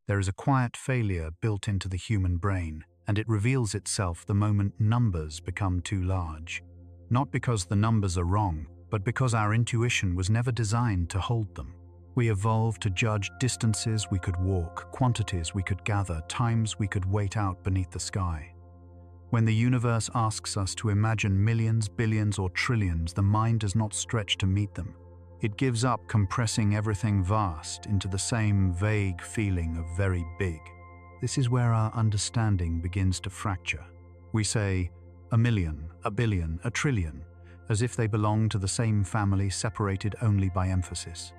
There is a quiet failure built into the human brain, and it reveals itself the moment numbers become too large. Not because the numbers are wrong, but because our intuition was never designed to hold them. We evolved to judge distances we could walk, quantities we could gather, times we could wait out beneath the sky. When the universe asks us to imagine millions, billions, or trillions, the mind does not stretch to meet them. It gives up, compressing everything vast into the same vague feeling of very big. This is where our understanding begins to fracture. We say, a million, a billion, a trillion, as if they belong to the same family, separated only by emphasis.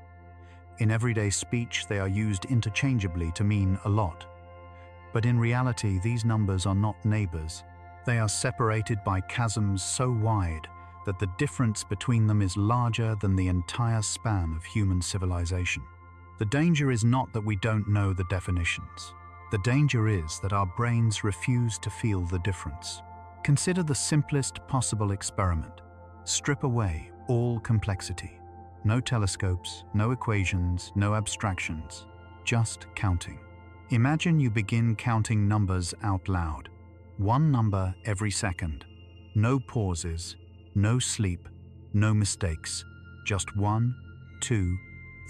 In everyday speech, they are used interchangeably to mean a lot. But in reality, these numbers are not neighbors. They are separated by chasms so wide that the difference between them is larger than the entire span of human civilization. The danger is not that we don't know the definitions. The danger is that our brains refuse to feel the difference. Consider the simplest possible experiment. Strip away all complexity. No telescopes, no equations, no abstractions, just counting. Imagine you begin counting numbers out loud. One number every second. No pauses, no sleep, no mistakes. Just 1, 2,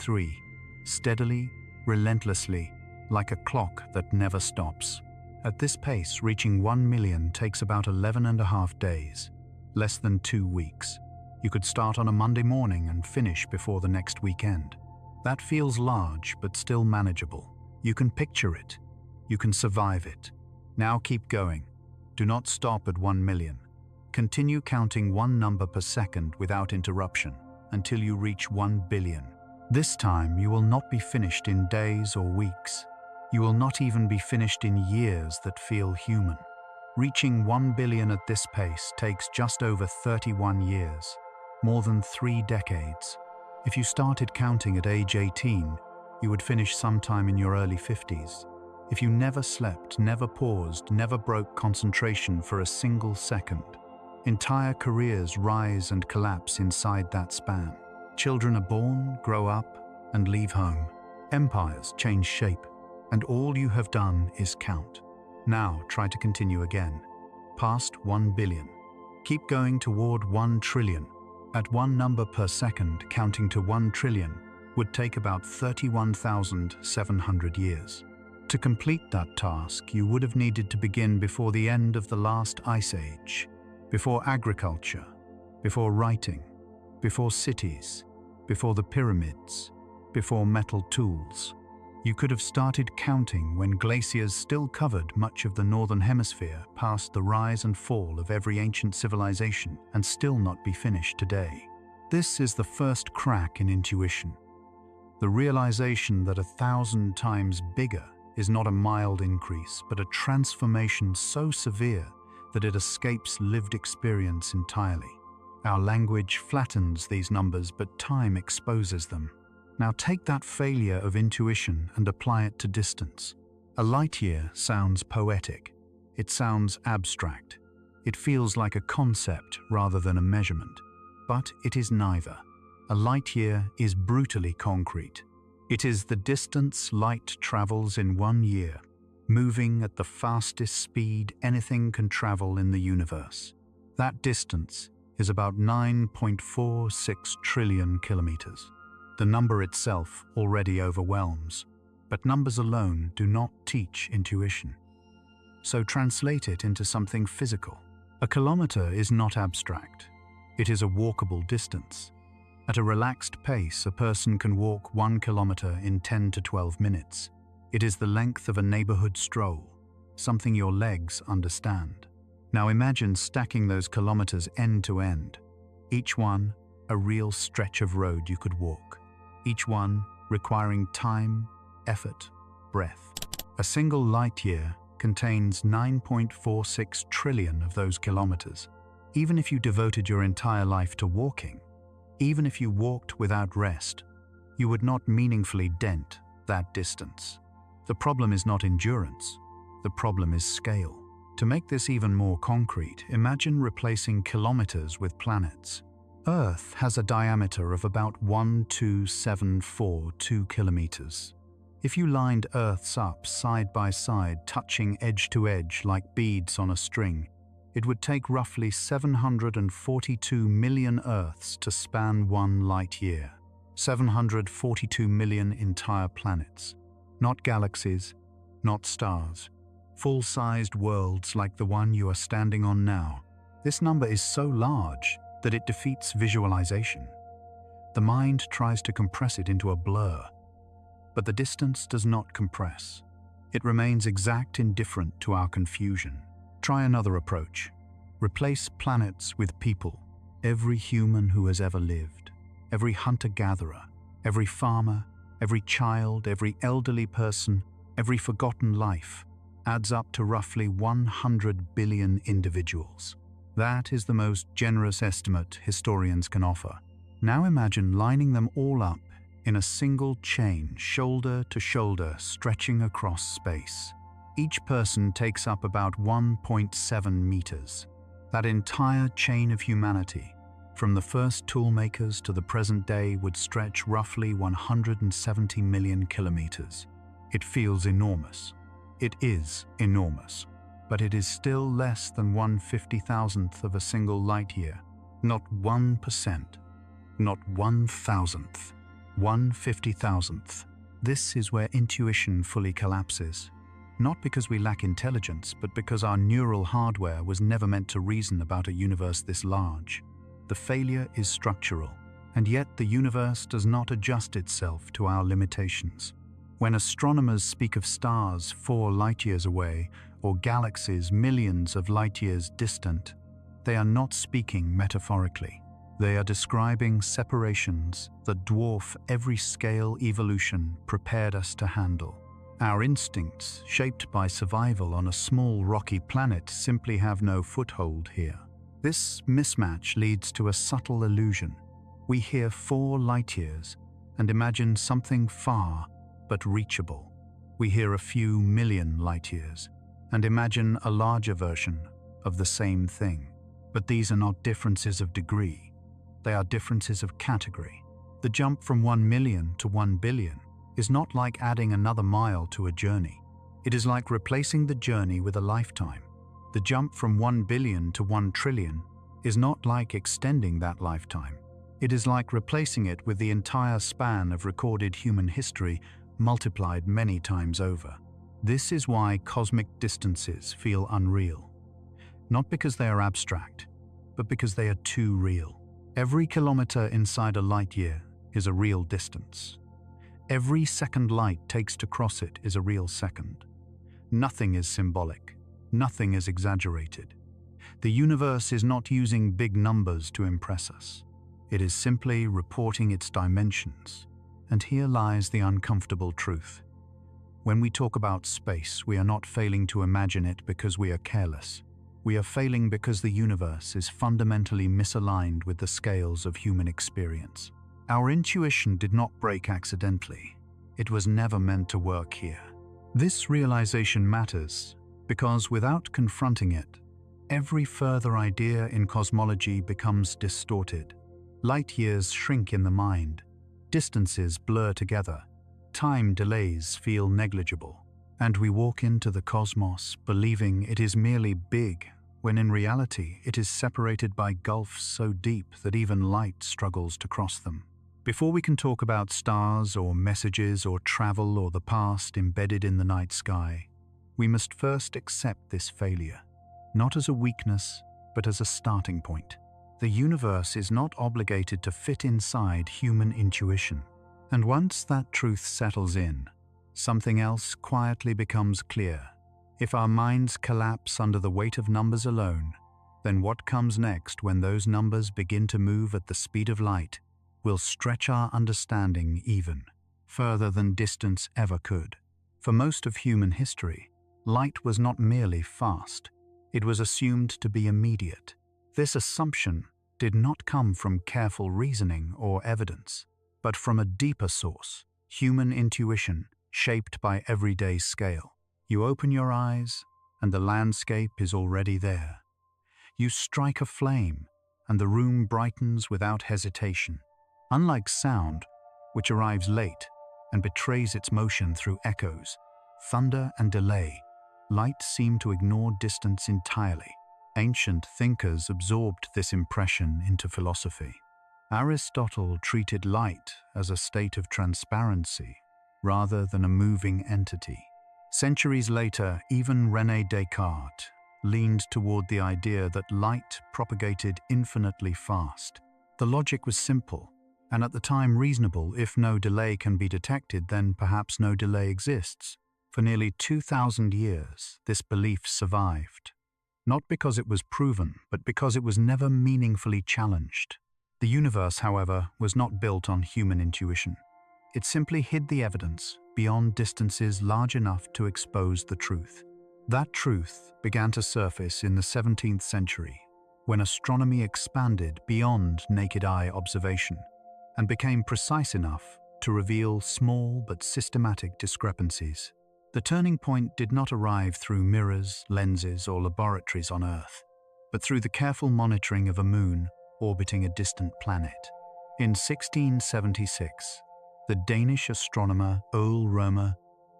3. Steadily, relentlessly, like a clock that never stops. At this pace, reaching 1 million takes about 11.5 days, less than 2 weeks. You could start on a Monday morning and finish before the next weekend. That feels large, but still manageable. You can picture it. You can survive it. Now keep going. Do not stop at 1 million. Continue counting one number per second without interruption until you reach 1 billion. This time, you will not be finished in days or weeks. You will not even be finished in years that feel human. Reaching 1 billion at this pace takes just over 31 years, more than 3 decades. If you started counting at age 18, you would finish sometime in your early 50s. If you never slept, never paused, never broke concentration for a single second, entire careers rise and collapse inside that span. Children are born, grow up, and leave home. Empires change shape, and all you have done is count. Now try to continue again. Past 1 billion. Keep going toward 1 trillion. At one number per second, counting to 1 trillion would take about 31,700 years. To complete that task, you would have needed to begin before the end of the last ice age, before agriculture, before writing, before cities, before the pyramids, before metal tools. You could have started counting when glaciers still covered much of the northern hemisphere, past the rise and fall of every ancient civilization, and still not be finished today. This is the first crack in intuition. The realization that 1,000 times bigger is not a mild increase, but a transformation so severe that it escapes lived experience entirely. Our language flattens these numbers, but time exposes them. Now take that failure of intuition and apply it to distance. A light year sounds poetic. It sounds abstract. It feels like a concept rather than a measurement. But it is neither. A light year is brutally concrete. It is the distance light travels in 1 year, moving at the fastest speed anything can travel in the universe. That distance is about 9.46 trillion kilometers. The number itself already overwhelms, but numbers alone do not teach intuition. So translate it into something physical. A kilometer is not abstract. It is a walkable distance. At a relaxed pace, a person can walk 1 kilometer in 10 to 12 minutes. It is the length of a neighborhood stroll, something your legs understand. Now imagine stacking those kilometers end to end, each one a real stretch of road you could walk. Each one requiring time, effort, breath. A single light year contains 9.46 trillion of those kilometers. Even if you devoted your entire life to walking, even if you walked without rest, you would not meaningfully dent that distance. The problem is not endurance. The problem is scale. To make this even more concrete, imagine replacing kilometers with planets. Earth has a diameter of about 1,274.2 kilometers. If you lined Earths up side by side, touching edge to edge like beads on a string, it would take roughly 742 million Earths to span 1 light year. 742 million entire planets. Not galaxies, not stars. Full-sized worlds like the one you are standing on now. This number is so large that it defeats visualization. The mind tries to compress it into a blur, but the distance does not compress. It remains exact indifferent to our confusion. Try another approach. Replace planets with people. Every human who has ever lived. Every hunter-gatherer. Every farmer. Every child. Every elderly person. Every forgotten life adds up to roughly 100 billion individuals. That is the most generous estimate historians can offer. Now imagine lining them all up in a single chain, shoulder to shoulder, stretching across space. Each person takes up about 1.7 meters. That entire chain of humanity, from the first toolmakers to the present day, would stretch roughly 170 million kilometers. It feels enormous. It is enormous, but it is still less than 1/50,000th of a single light year. Not 1%, not 1,000th, 1/50,000th. This is where intuition fully collapses. Not because we lack intelligence, but because our neural hardware was never meant to reason about a universe this large. The failure is structural, and yet the universe does not adjust itself to our limitations. When astronomers speak of stars 4 light-years away or galaxies millions of light-years distant, they are not speaking metaphorically. They are describing separations that dwarf every scale evolution prepared us to handle. Our instincts, shaped by survival on a small rocky planet, simply have no foothold here. This mismatch leads to a subtle illusion. We hear 4 light-years and imagine something far but reachable. We hear a few million light-years and imagine a larger version of the same thing. But these are not differences of degree. They are differences of category. The jump from 1 million to 1 billion is not like adding another mile to a journey. It is like replacing the journey with a lifetime. The jump from 1 billion to 1 trillion is not like extending that lifetime. It is like replacing it with the entire span of recorded human history multiplied many times over. This is why cosmic distances feel unreal. Not because they are abstract, but because they are too real. Every kilometer inside a light year is a real distance. Every second light takes to cross it is a real second. Nothing is symbolic. Nothing is exaggerated. The universe is not using big numbers to impress us. It is simply reporting its dimensions. And here lies the uncomfortable truth. When we talk about space, we are not failing to imagine it because we are careless. We are failing because the universe is fundamentally misaligned with the scales of human experience. Our intuition did not break accidentally. It was never meant to work here. This realization matters because without confronting it, every further idea in cosmology becomes distorted. Light years shrink in the mind. Distances blur together. Time delays feel negligible. And we walk into the cosmos believing it is merely big, when in reality it is separated by gulfs so deep that even light struggles to cross them. Before we can talk about stars or messages or travel or the past embedded in the night sky, we must first accept this failure, not as a weakness, but as a starting point. The universe is not obligated to fit inside human intuition. And once that truth settles in, something else quietly becomes clear. If our minds collapse under the weight of numbers alone, then what comes next when those numbers begin to move at the speed of light will stretch our understanding even further than distance ever could. For most of human history, light was not merely fast, it was assumed to be immediate. This assumption did not come from careful reasoning or evidence, but from a deeper source, human intuition shaped by everyday scale. You open your eyes, and the landscape is already there. You strike a flame, and the room brightens without hesitation. Unlike sound, which arrives late, and betrays its motion through echoes, thunder, and delay. Light seemed to ignore distance entirely. Ancient thinkers absorbed this impression into philosophy. Aristotle treated light as a state of transparency rather than a moving entity. Centuries later, even René Descartes leaned toward the idea that light propagated infinitely fast. The logic was simple, and at the time reasonable. If no delay can be detected, then perhaps no delay exists. For nearly 2,000 years, this belief survived. Not because it was proven, but because it was never meaningfully challenged. The universe, however, was not built on human intuition. It simply hid the evidence beyond distances large enough to expose the truth. That truth began to surface in the 17th century, when astronomy expanded beyond naked eye observation and became precise enough to reveal small but systematic discrepancies. The turning point did not arrive through mirrors, lenses, or laboratories on Earth, but through the careful monitoring of a moon orbiting a distant planet. In 1676, the Danish astronomer Ole Rømer,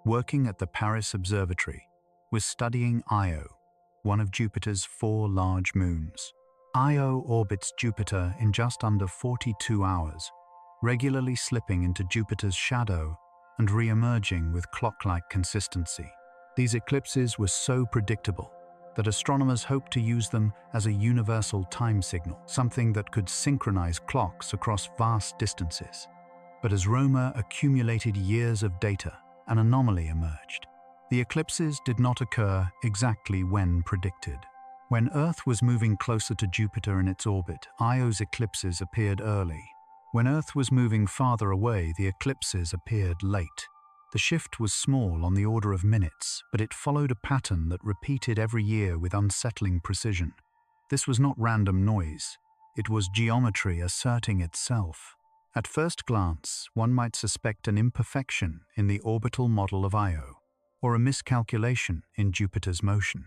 working at the Paris Observatory, was studying Io, one of Jupiter's 4 large moons. Io orbits Jupiter in just under 42 hours, regularly slipping into Jupiter's shadow and re-emerging with clock-like consistency. These eclipses were so predictable that astronomers hoped to use them as a universal time signal, something that could synchronize clocks across vast distances. But as Rømer accumulated years of data, an anomaly emerged. The eclipses did not occur exactly when predicted. When Earth was moving closer to Jupiter in its orbit, Io's eclipses appeared early. When Earth was moving farther away, the eclipses appeared late. The shift was small, on the order of minutes, but it followed a pattern that repeated every year with unsettling precision. This was not random noise. It was geometry asserting itself. At first glance, one might suspect an imperfection in the orbital model of Io, or a miscalculation in Jupiter's motion.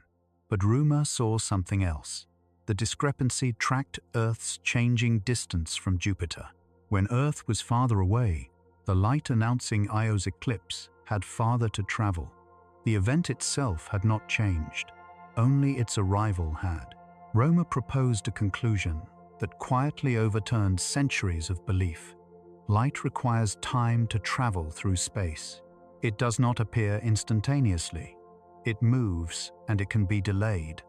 But Rømer saw something else. The discrepancy tracked Earth's changing distance from Jupiter. When Earth was farther away, the light announcing Io's eclipse had farther to travel. The event itself had not changed, only its arrival had. Rømer proposed a conclusion that quietly overturned centuries of belief. Light requires time to travel through space. It does not appear instantaneously. It moves, and it can be delayed.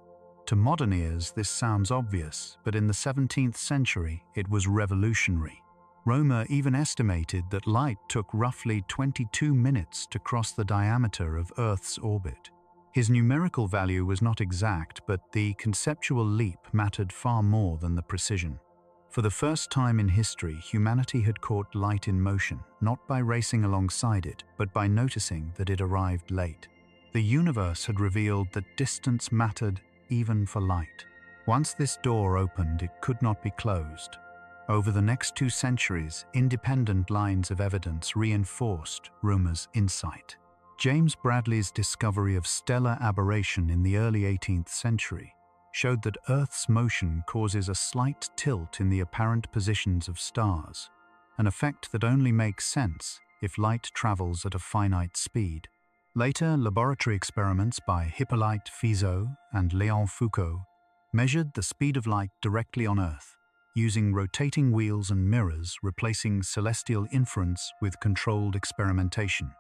To modern ears, this sounds obvious, but in the 17th century, it was revolutionary. Rømer even estimated that light took roughly 22 minutes to cross the diameter of Earth's orbit. His numerical value was not exact, but the conceptual leap mattered far more than the precision. For the first time in history, humanity had caught light in motion, not by racing alongside it, but by noticing that it arrived late. The universe had revealed that distance mattered even for light. Once this door opened, it could not be closed. Over the next 2 centuries, independent lines of evidence reinforced Rømer's insight. James Bradley's discovery of stellar aberration in the early 18th century showed that Earth's motion causes a slight tilt in the apparent positions of stars, an effect that only makes sense if light travels at a finite speed. Later, laboratory experiments by Hippolyte Fizeau and Léon Foucault measured the speed of light directly on Earth, using rotating wheels and mirrors, replacing celestial inference with controlled experimentation.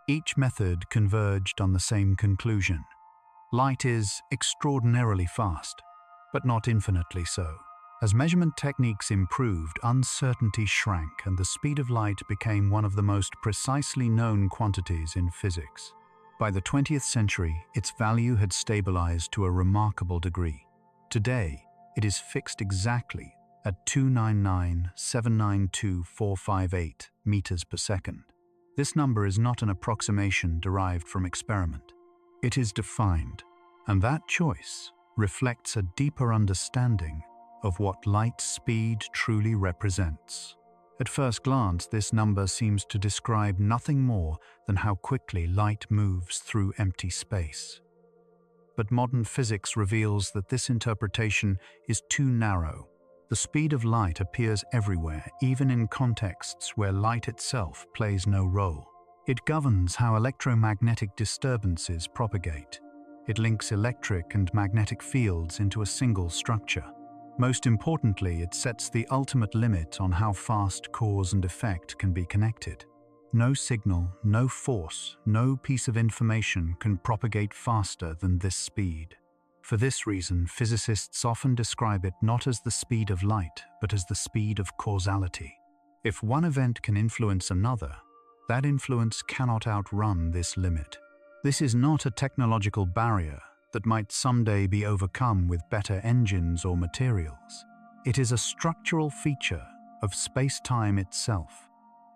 Each method converged on the same conclusion. Light is extraordinarily fast, but not infinitely so. As measurement techniques improved, uncertainty shrank, and the speed of light became one of the most precisely known quantities in physics. By the 20th century, its value had stabilized to a remarkable degree. Today, it is fixed exactly at 299,792,458 meters per second. This number is not an approximation derived from experiment. It is defined, and that choice reflects a deeper understanding of what light speed truly represents. At first glance, this number seems to describe nothing more than how quickly light moves through empty space. But modern physics reveals that this interpretation is too narrow. The speed of light appears everywhere, even in contexts where light itself plays no role. It governs how electromagnetic disturbances propagate. It links electric and magnetic fields into a single structure. Most importantly, it sets the ultimate limit on how fast cause and effect can be connected. No signal, no force, no piece of information can propagate faster than this speed. For this reason, physicists often describe it not as the speed of light, but as the speed of causality. If one event can influence another, that influence cannot outrun this limit. This is not a technological barrier that might someday be overcome with better engines or materials. It is a structural feature of space-time itself.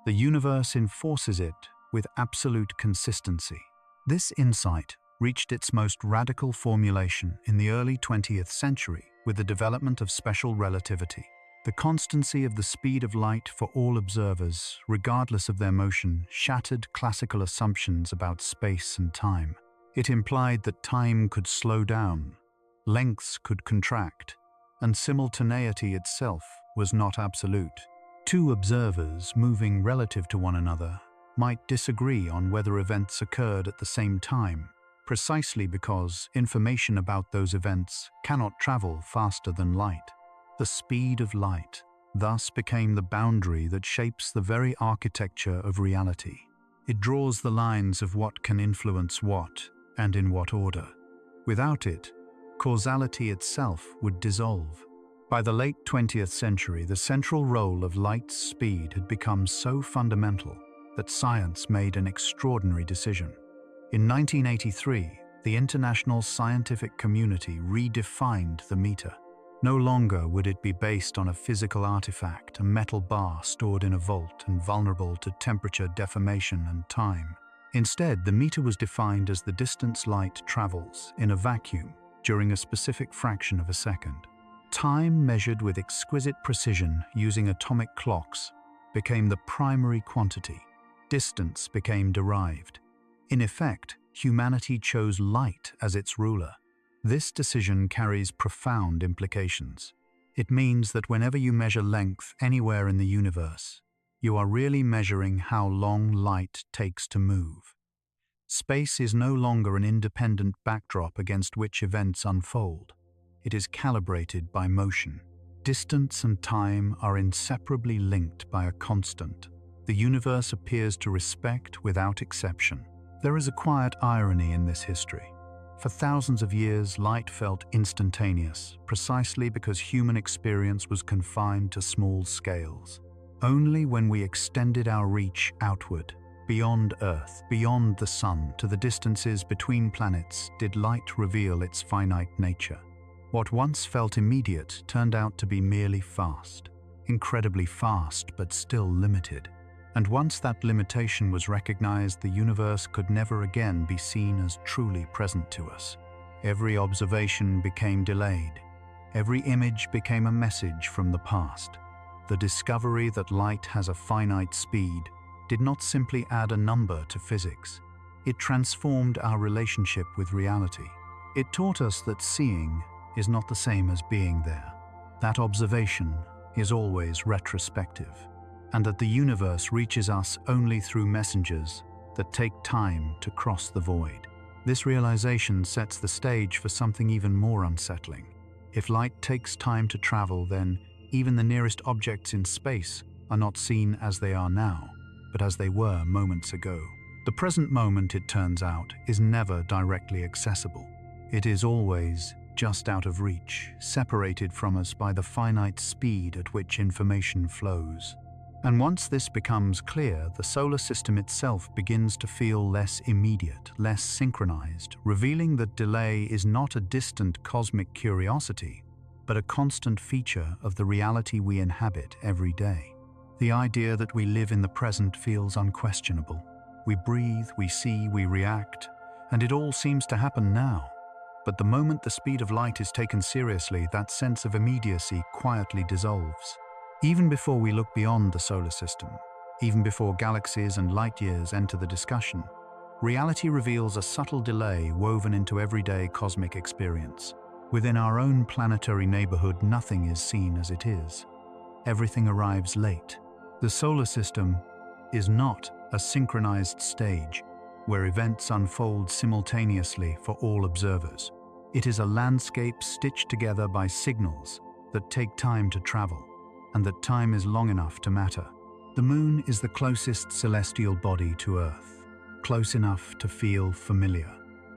The universe enforces it with absolute consistency. This insight reached its most radical formulation in the early 20th century with the development of special relativity. The constancy of the speed of light for all observers, regardless of their motion, shattered classical assumptions about space and time. It implied that time could slow down, lengths could contract, and simultaneity itself was not absolute. Two observers moving relative to one another might disagree on whether events occurred at the same time, precisely because information about those events cannot travel faster than light. The speed of light thus became the boundary that shapes the very architecture of reality. It draws the lines of what can influence what, and in what order. Without it, causality itself would dissolve. By the late 20th century, the central role of light's speed had become so fundamental that science made an extraordinary decision. In 1983, the international scientific community redefined the meter. No longer would it be based on a physical artifact, a metal bar stored in a vault and vulnerable to temperature, deformation, and time. Instead, the meter was defined as the distance light travels in a vacuum during a specific fraction of a second. Time measured with exquisite precision using atomic clocks became the primary quantity. Distance became derived. In effect, humanity chose light as its ruler. This decision carries profound implications. It means that whenever you measure length anywhere in the universe, you are really measuring how long light takes to move. Space is no longer an independent backdrop against which events unfold. It is calibrated by motion. Distance and time are inseparably linked by a constant. The universe appears to respect without exception. There is a quiet irony in this history. For thousands of years, light felt instantaneous, precisely because human experience was confined to small scales. Only when we extended our reach outward, beyond Earth, beyond the Sun, to the distances between planets, did light reveal its finite nature. What once felt immediate turned out to be merely fast, incredibly fast but still limited. And once that limitation was recognized, the universe could never again be seen as truly present to us. Every observation became delayed. Every image became a message from the past. The discovery that light has a finite speed did not simply add a number to physics. It transformed our relationship with reality. It taught us that seeing is not the same as being there. That observation is always retrospective, and that the universe reaches us only through messengers that take time to cross the void. This realization sets the stage for something even more unsettling. If light takes time to travel, then even the nearest objects in space are not seen as they are now, but as they were moments ago. The present moment, it turns out, is never directly accessible. It is always just out of reach, separated from us by the finite speed at which information flows. And once this becomes clear, the solar system itself begins to feel less immediate, less synchronized, revealing that delay is not a distant cosmic curiosity, but a constant feature of the reality we inhabit every day. The idea that we live in the present feels unquestionable. We breathe, we see, we react, and it all seems to happen now. But the moment the speed of light is taken seriously, that sense of immediacy quietly dissolves. Even before we look beyond the solar system, even before galaxies and light years enter the discussion, reality reveals a subtle delay woven into everyday cosmic experience. Within our own planetary neighborhood, nothing is seen as it is. Everything arrives late. The solar system is not a synchronized stage where events unfold simultaneously for all observers. It is a landscape stitched together by signals that take time to travel, and that time is long enough to matter. The Moon is the closest celestial body to Earth, close enough to feel familiar,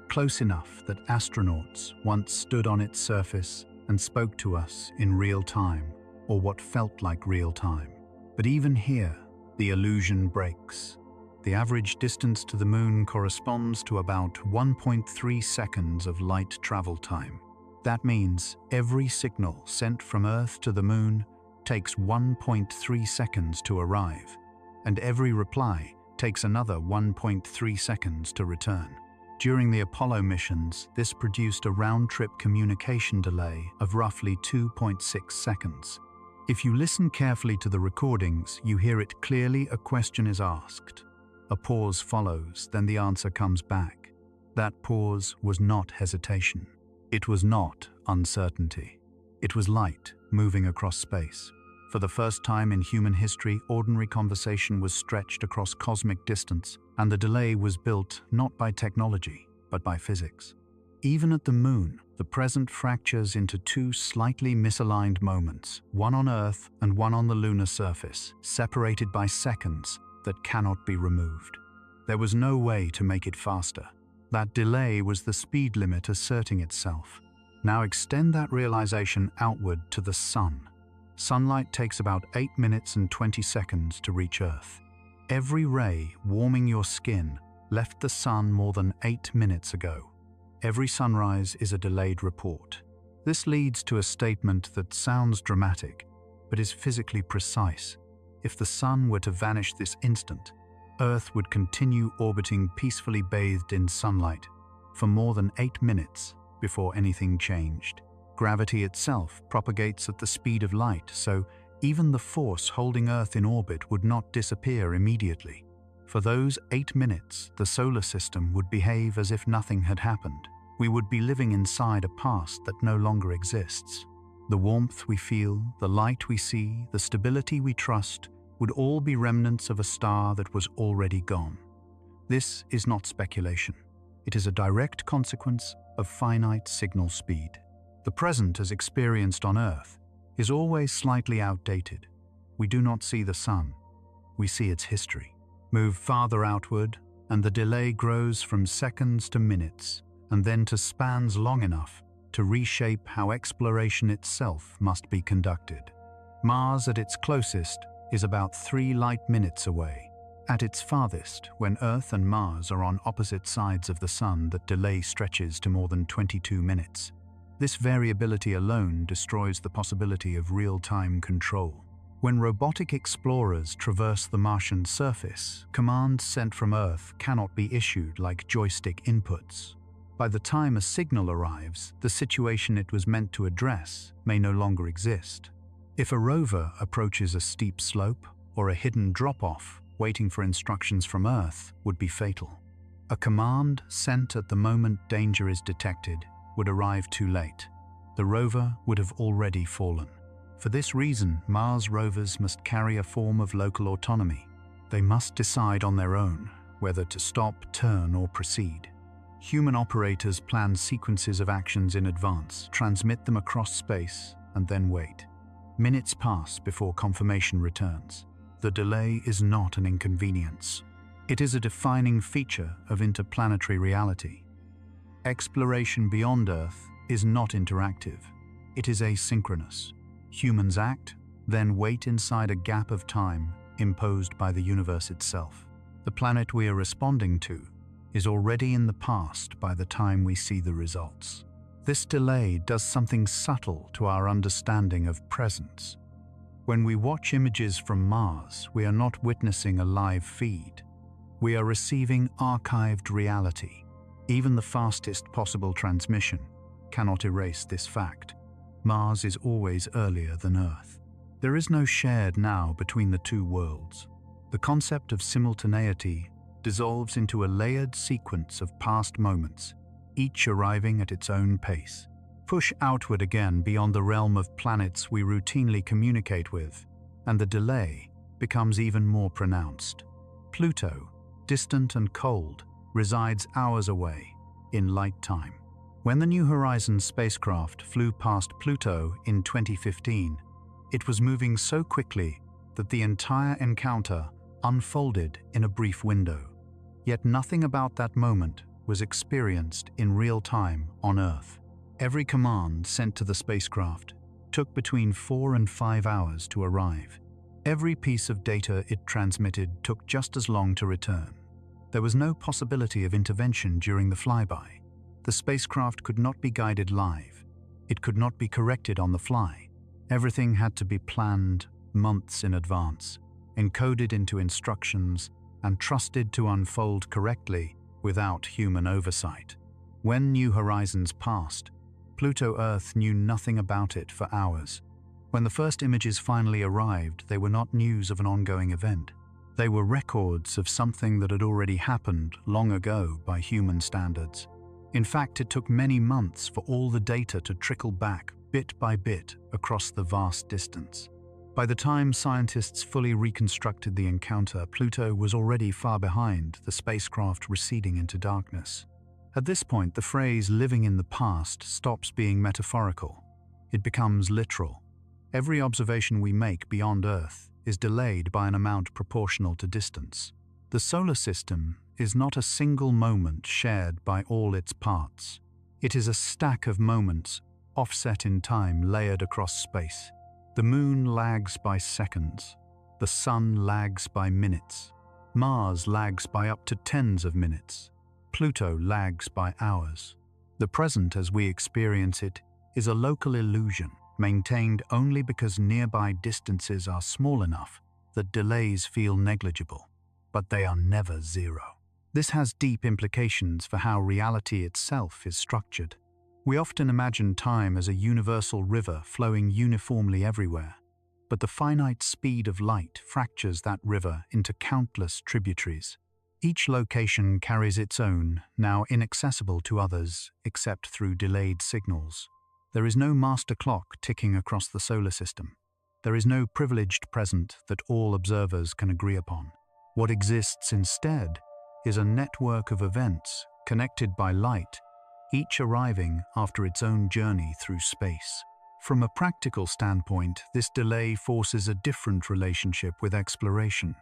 close enough that astronauts once stood on its surface and spoke to us in real time, or what felt like real time. But even here, the illusion breaks. The average distance to the Moon corresponds to about 1.3 seconds of light travel time. That means every signal sent from Earth to the Moon takes 1.3 seconds to arrive, and every reply takes another 1.3 seconds to return. During the Apollo missions, this produced a round-trip communication delay of roughly 2.6 seconds. If you listen carefully to the recordings, you hear it clearly. A question is asked. A pause follows, then the answer comes back. That pause was not hesitation. It was not uncertainty. It was light moving across space. For the first time in human history, ordinary conversation was stretched across cosmic distance, and the delay was built not by technology, but by physics. Even at the Moon, the present fractures into two slightly misaligned moments, one on Earth and one on the lunar surface, separated by seconds that cannot be removed. There was no way to make it faster. That delay was the speed limit asserting itself. Now extend that realization outward to the Sun. Sunlight takes about 8 minutes and 20 seconds to reach Earth. Every ray warming your skin left the Sun more than 8 minutes ago. Every sunrise is a delayed report. This leads to a statement that sounds dramatic, but is physically precise. If the Sun were to vanish this instant, Earth would continue orbiting peacefully bathed in sunlight for more than 8 minutes before anything changed. Gravity itself propagates at the speed of light, so even the force holding Earth in orbit would not disappear immediately. For those 8 minutes, the solar system would behave as if nothing had happened. We would be living inside a past that no longer exists. The warmth we feel, the light we see, the stability we trust would all be remnants of a star that was already gone. This is not speculation. It is a direct consequence of finite signal speed. The present, as experienced on Earth, is always slightly outdated. We do not see the Sun. We see its history. Move farther outward, and the delay grows from seconds to minutes, and then to spans long enough to reshape how exploration itself must be conducted. Mars at its closest is about 3 light minutes away. At its farthest, when Earth and Mars are on opposite sides of the Sun, that delay stretches to more than 22 minutes. This variability alone destroys the possibility of real-time control. When robotic explorers traverse the Martian surface, commands sent from Earth cannot be issued like joystick inputs. By the time a signal arrives, the situation it was meant to address may no longer exist. If a rover approaches a steep slope or a hidden drop-off, waiting for instructions from Earth would be fatal. A command sent at the moment danger is detected would arrive too late. The rover would have already fallen. For this reason, Mars rovers must carry a form of local autonomy. They must decide on their own whether to stop, turn, or proceed. Human operators plan sequences of actions in advance, transmit them across space, and then wait. Minutes pass before confirmation returns. The delay is not an inconvenience. It is a defining feature of interplanetary reality. Exploration beyond Earth is not interactive. It is asynchronous. Humans act, then wait inside a gap of time imposed by the universe itself. The planet we are responding to is already in the past by the time we see the results. This delay does something subtle to our understanding of presence. When we watch images from Mars, we are not witnessing a live feed. We are receiving archived reality. Even the fastest possible transmission cannot erase this fact. Mars is always earlier than Earth. There is no shared now between the two worlds. The concept of simultaneity dissolves into a layered sequence of past moments, each arriving at its own pace. Push outward again beyond the realm of planets we routinely communicate with, and the delay becomes even more pronounced. Pluto, distant and cold, resides hours away, in light time. When the New Horizons spacecraft flew past Pluto in 2015, it was moving so quickly that the entire encounter unfolded in a brief window. Yet nothing about that moment was experienced in real time on Earth. Every command sent to the spacecraft took between 4 and 5 hours to arrive. Every piece of data it transmitted took just as long to return. There was no possibility of intervention during the flyby. The spacecraft could not be guided live. It could not be corrected on the fly. Everything had to be planned months in advance, encoded into instructions, and trusted to unfold correctly without human oversight. When New Horizons passed, Pluto Earth knew nothing about it for hours. When the first images finally arrived, they were not news of an ongoing event. They were records of something that had already happened long ago by human standards. In fact, it took many months for all the data to trickle back bit by bit across the vast distance. By the time scientists fully reconstructed the encounter, Pluto was already far behind, the spacecraft receding into darkness. At this point, the phrase "living in the past" stops being metaphorical. It becomes literal. Every observation we make beyond Earth is delayed by an amount proportional to distance. The solar system is not a single moment shared by all its parts. It is a stack of moments, offset in time, layered across space. The moon lags by seconds. The sun lags by minutes. Mars lags by up to tens of minutes. Pluto lags by hours. The present, as we experience it, is a local illusion, maintained only because nearby distances are small enough that delays feel negligible, but they are never zero. This has deep implications for how reality itself is structured. We often imagine time as a universal river flowing uniformly everywhere, but the finite speed of light fractures that river into countless tributaries. Each location carries its own, now inaccessible to others except through delayed signals. There is no master clock ticking across the solar system. There is no privileged present that all observers can agree upon. What exists instead is a network of events connected by light, each arriving after its own journey through space. From a practical standpoint, this delay forces a different relationship with exploration.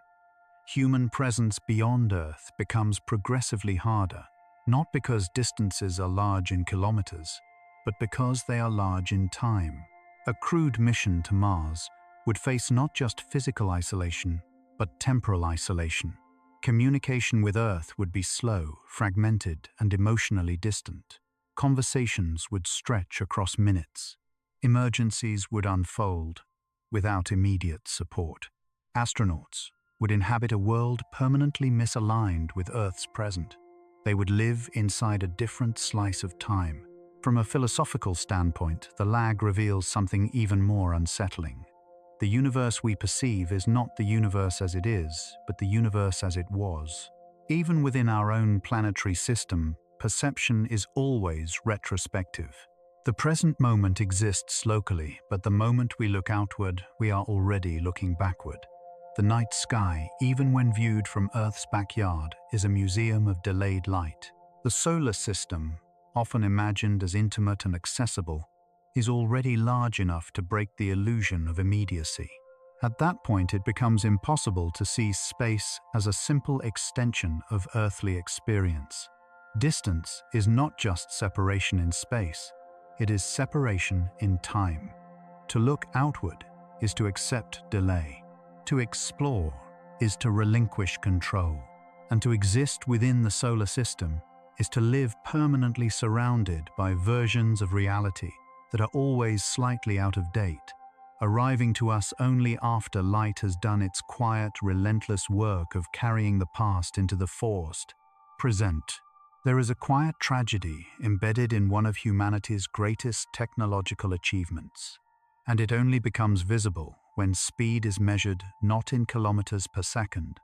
Human presence beyond Earth becomes progressively harder, not because distances are large in kilometers, but because they are large in time. A crewed mission to Mars would face not just physical isolation, but temporal isolation. Communication with Earth would be slow, fragmented, and emotionally distant. Conversations would stretch across minutes. Emergencies would unfold without immediate support. Astronauts would inhabit a world permanently misaligned with Earth's present. They would live inside a different slice of time. From a philosophical standpoint, the lag reveals something even more unsettling. The universe we perceive is not the universe as it is, but the universe as it was. Even within our own planetary system, perception is always retrospective. The present moment exists locally, but the moment we look outward, we are already looking backward. The night sky, even when viewed from Earth's backyard, is a museum of delayed light. The solar system, often imagined as intimate and accessible, is already large enough to break the illusion of immediacy. At that point, it becomes impossible to see space as a simple extension of earthly experience. Distance is not just separation in space, it is separation in time. To look outward is to accept delay. To explore is to relinquish control. And to exist within the solar system is to live permanently surrounded by versions of reality that are always slightly out of date, arriving to us only after light has done its quiet, relentless work of carrying the past into the forced present. There is a quiet tragedy embedded in one of humanity's greatest technological achievements, and it only becomes visible when speed is measured not in kilometers per second,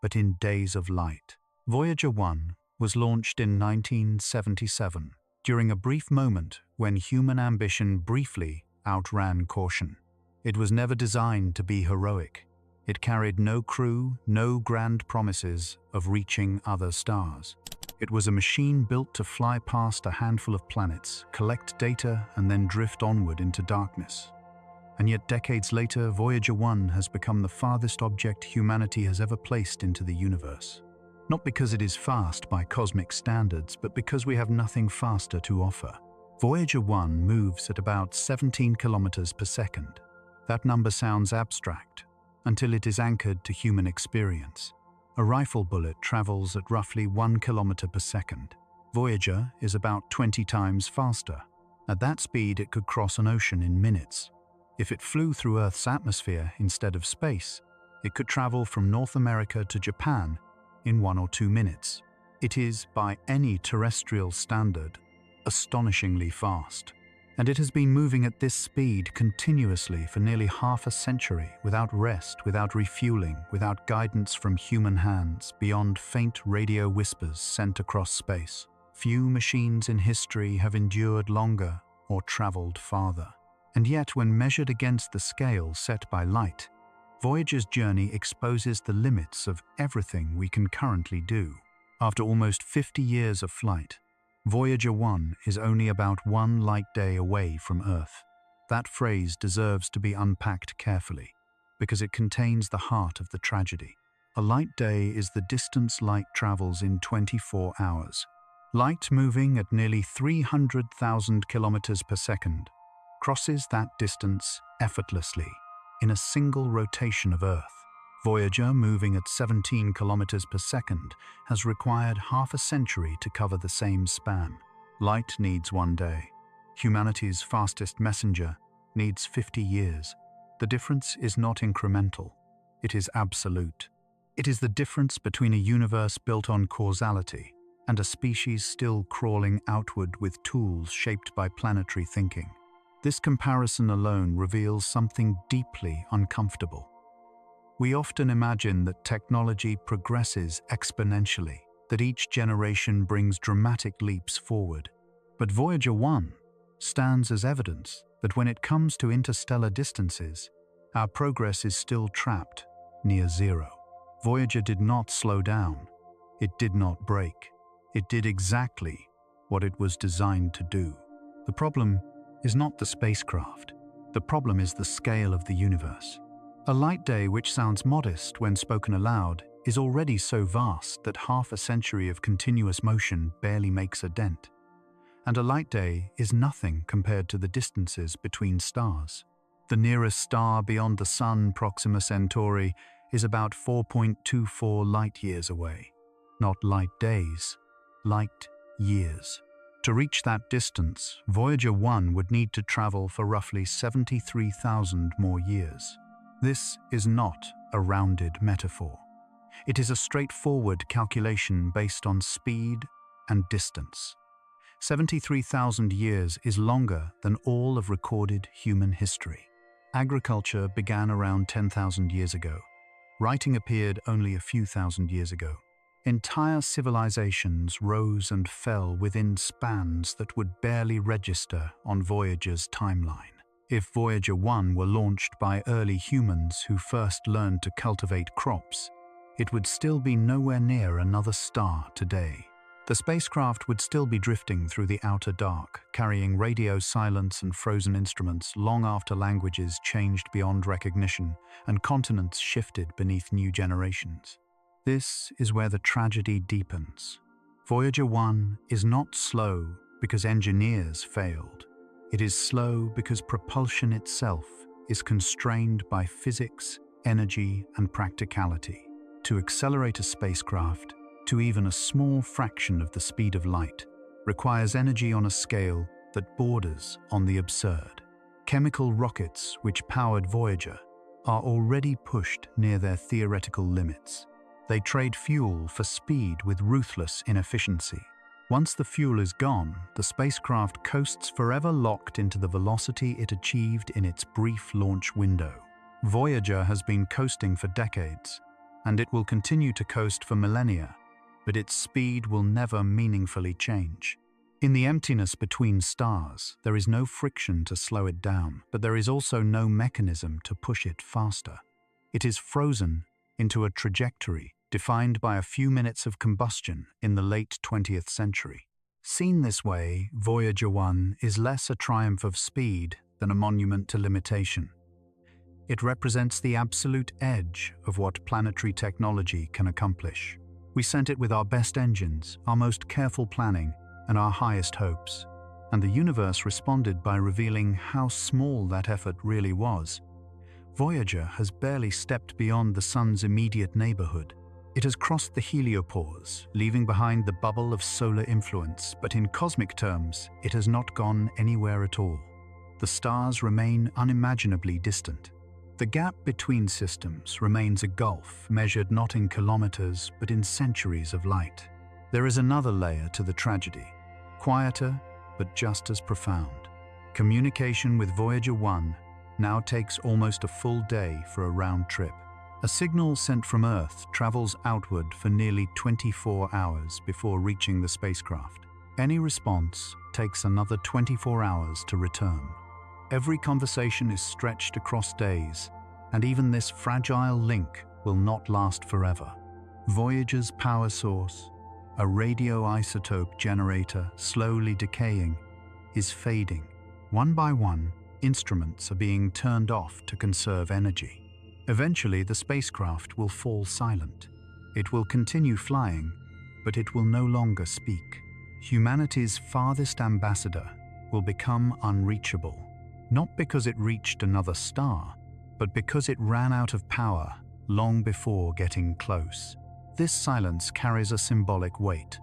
but in days of light. Voyager 1 was launched in 1977, during a brief moment when human ambition briefly outran caution. It was never designed to be heroic. It carried no crew, no grand promises of reaching other stars. It was a machine built to fly past a handful of planets, collect data, and then drift onward into darkness. And yet decades later, Voyager 1 has become the farthest object humanity has ever placed into the universe. Not because it is fast by cosmic standards, but because we have nothing faster to offer. Voyager 1 moves at about 17 kilometers per second. That number sounds abstract, until it is anchored to human experience. A rifle bullet travels at roughly 1 kilometer per second. Voyager is about 20 times faster. At that speed, it could cross an ocean in minutes. If it flew through Earth's atmosphere instead of space, it could travel from North America to Japan in 1 or 2 minutes. It is, by any terrestrial standard, astonishingly fast. And it has been moving at this speed continuously for nearly half a century, without rest, without refueling, without guidance from human hands, beyond faint radio whispers sent across space. Few machines in history have endured longer or traveled farther. And yet, when measured against the scale set by light, Voyager's journey exposes the limits of everything we can currently do. After almost 50 years of flight, Voyager 1 is only about 1 light day away from Earth. That phrase deserves to be unpacked carefully, because it contains the heart of the tragedy. A light day is the distance light travels in 24 hours. Light, moving at nearly 300,000 kilometers per second, crosses that distance effortlessly in a single rotation of Earth. Voyager, moving at 17 kilometers per second, has required half a century to cover the same span. Light needs 1 day. Humanity's fastest messenger needs 50 years. The difference is not incremental. It is absolute. It is the difference between a universe built on causality and a species still crawling outward with tools shaped by planetary thinking. This comparison alone reveals something deeply uncomfortable. We often imagine that technology progresses exponentially, that each generation brings dramatic leaps forward. But Voyager 1 stands as evidence that when it comes to interstellar distances, our progress is still trapped near zero. Voyager did not slow down. It did not break. It did exactly what it was designed to do. The problem is not the spacecraft. The problem is the scale of the universe. A light day, which sounds modest when spoken aloud, is already so vast that half a century of continuous motion barely makes a dent. And a light day is nothing compared to the distances between stars. The nearest star beyond the Sun, Proxima Centauri, is about 4.24 light-years away. Not light days, light years. To reach that distance, Voyager 1 would need to travel for roughly 73,000 more years. This is not a rounded metaphor. It is a straightforward calculation based on speed and distance. 73,000 years is longer than all of recorded human history. Agriculture began around 10,000 years ago. Writing appeared only a few thousand years ago. Entire civilizations rose and fell within spans that would barely register on Voyager's timeline. If Voyager 1 were launched by early humans who first learned to cultivate crops, it would still be nowhere near another star today. The spacecraft would still be drifting through the outer dark, carrying radio silence and frozen instruments long after languages changed beyond recognition and continents shifted beneath new generations. This is where the tragedy deepens. Voyager 1 is not slow because engineers failed. It is slow because propulsion itself is constrained by physics, energy, and practicality. To accelerate a spacecraft to even a small fraction of the speed of light requires energy on a scale that borders on the absurd. Chemical rockets which powered Voyager are already pushed near their theoretical limits. They trade fuel for speed with ruthless inefficiency. Once the fuel is gone, the spacecraft coasts forever locked into the velocity it achieved in its brief launch window. Voyager has been coasting for decades, and it will continue to coast for millennia, but its speed will never meaningfully change. In the emptiness between stars, there is no friction to slow it down, but there is also no mechanism to push it faster. It is frozen into a trajectory defined by a few minutes of combustion in the late 20th century. Seen this way, Voyager 1 is less a triumph of speed than a monument to limitation. It represents the absolute edge of what planetary technology can accomplish. We sent it with our best engines, our most careful planning, and our highest hopes. And the universe responded by revealing how small that effort really was. Voyager has barely stepped beyond the Sun's immediate neighborhood. It has crossed the heliopause, leaving behind the bubble of solar influence, but in cosmic terms, it has not gone anywhere at all. The stars remain unimaginably distant. The gap between systems remains a gulf measured not in kilometers but in centuries of light. There is another layer to the tragedy, quieter but just as profound. Communication with Voyager 1 now takes almost a full day for a round trip. A signal sent from Earth travels outward for nearly 24 hours before reaching the spacecraft. Any response takes another 24 hours to return. Every conversation is stretched across days, and even this fragile link will not last forever. Voyager's power source, a radioisotope generator slowly decaying, is fading. One by one, instruments are being turned off to conserve energy. Eventually, the spacecraft will fall silent. It will continue flying, but it will no longer speak. Humanity's farthest ambassador will become unreachable. Not because it reached another star, but because it ran out of power long before getting close. This silence carries a symbolic weight.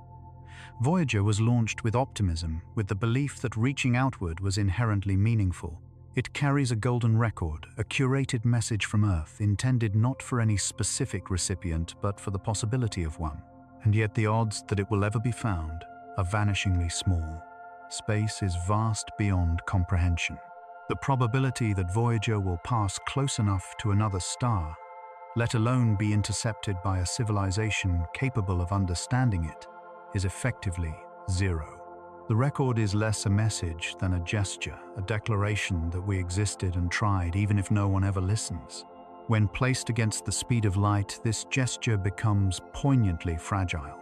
Voyager was launched with optimism, with the belief that reaching outward was inherently meaningful. It carries a golden record, a curated message from Earth intended not for any specific recipient, but for the possibility of one. And yet the odds that it will ever be found are vanishingly small. Space is vast beyond comprehension. The probability that Voyager will pass close enough to another star, let alone be intercepted by a civilization capable of understanding it, is effectively zero. The record is less a message than a gesture, a declaration that we existed and tried, even if no one ever listens. When placed against the speed of light, this gesture becomes poignantly fragile.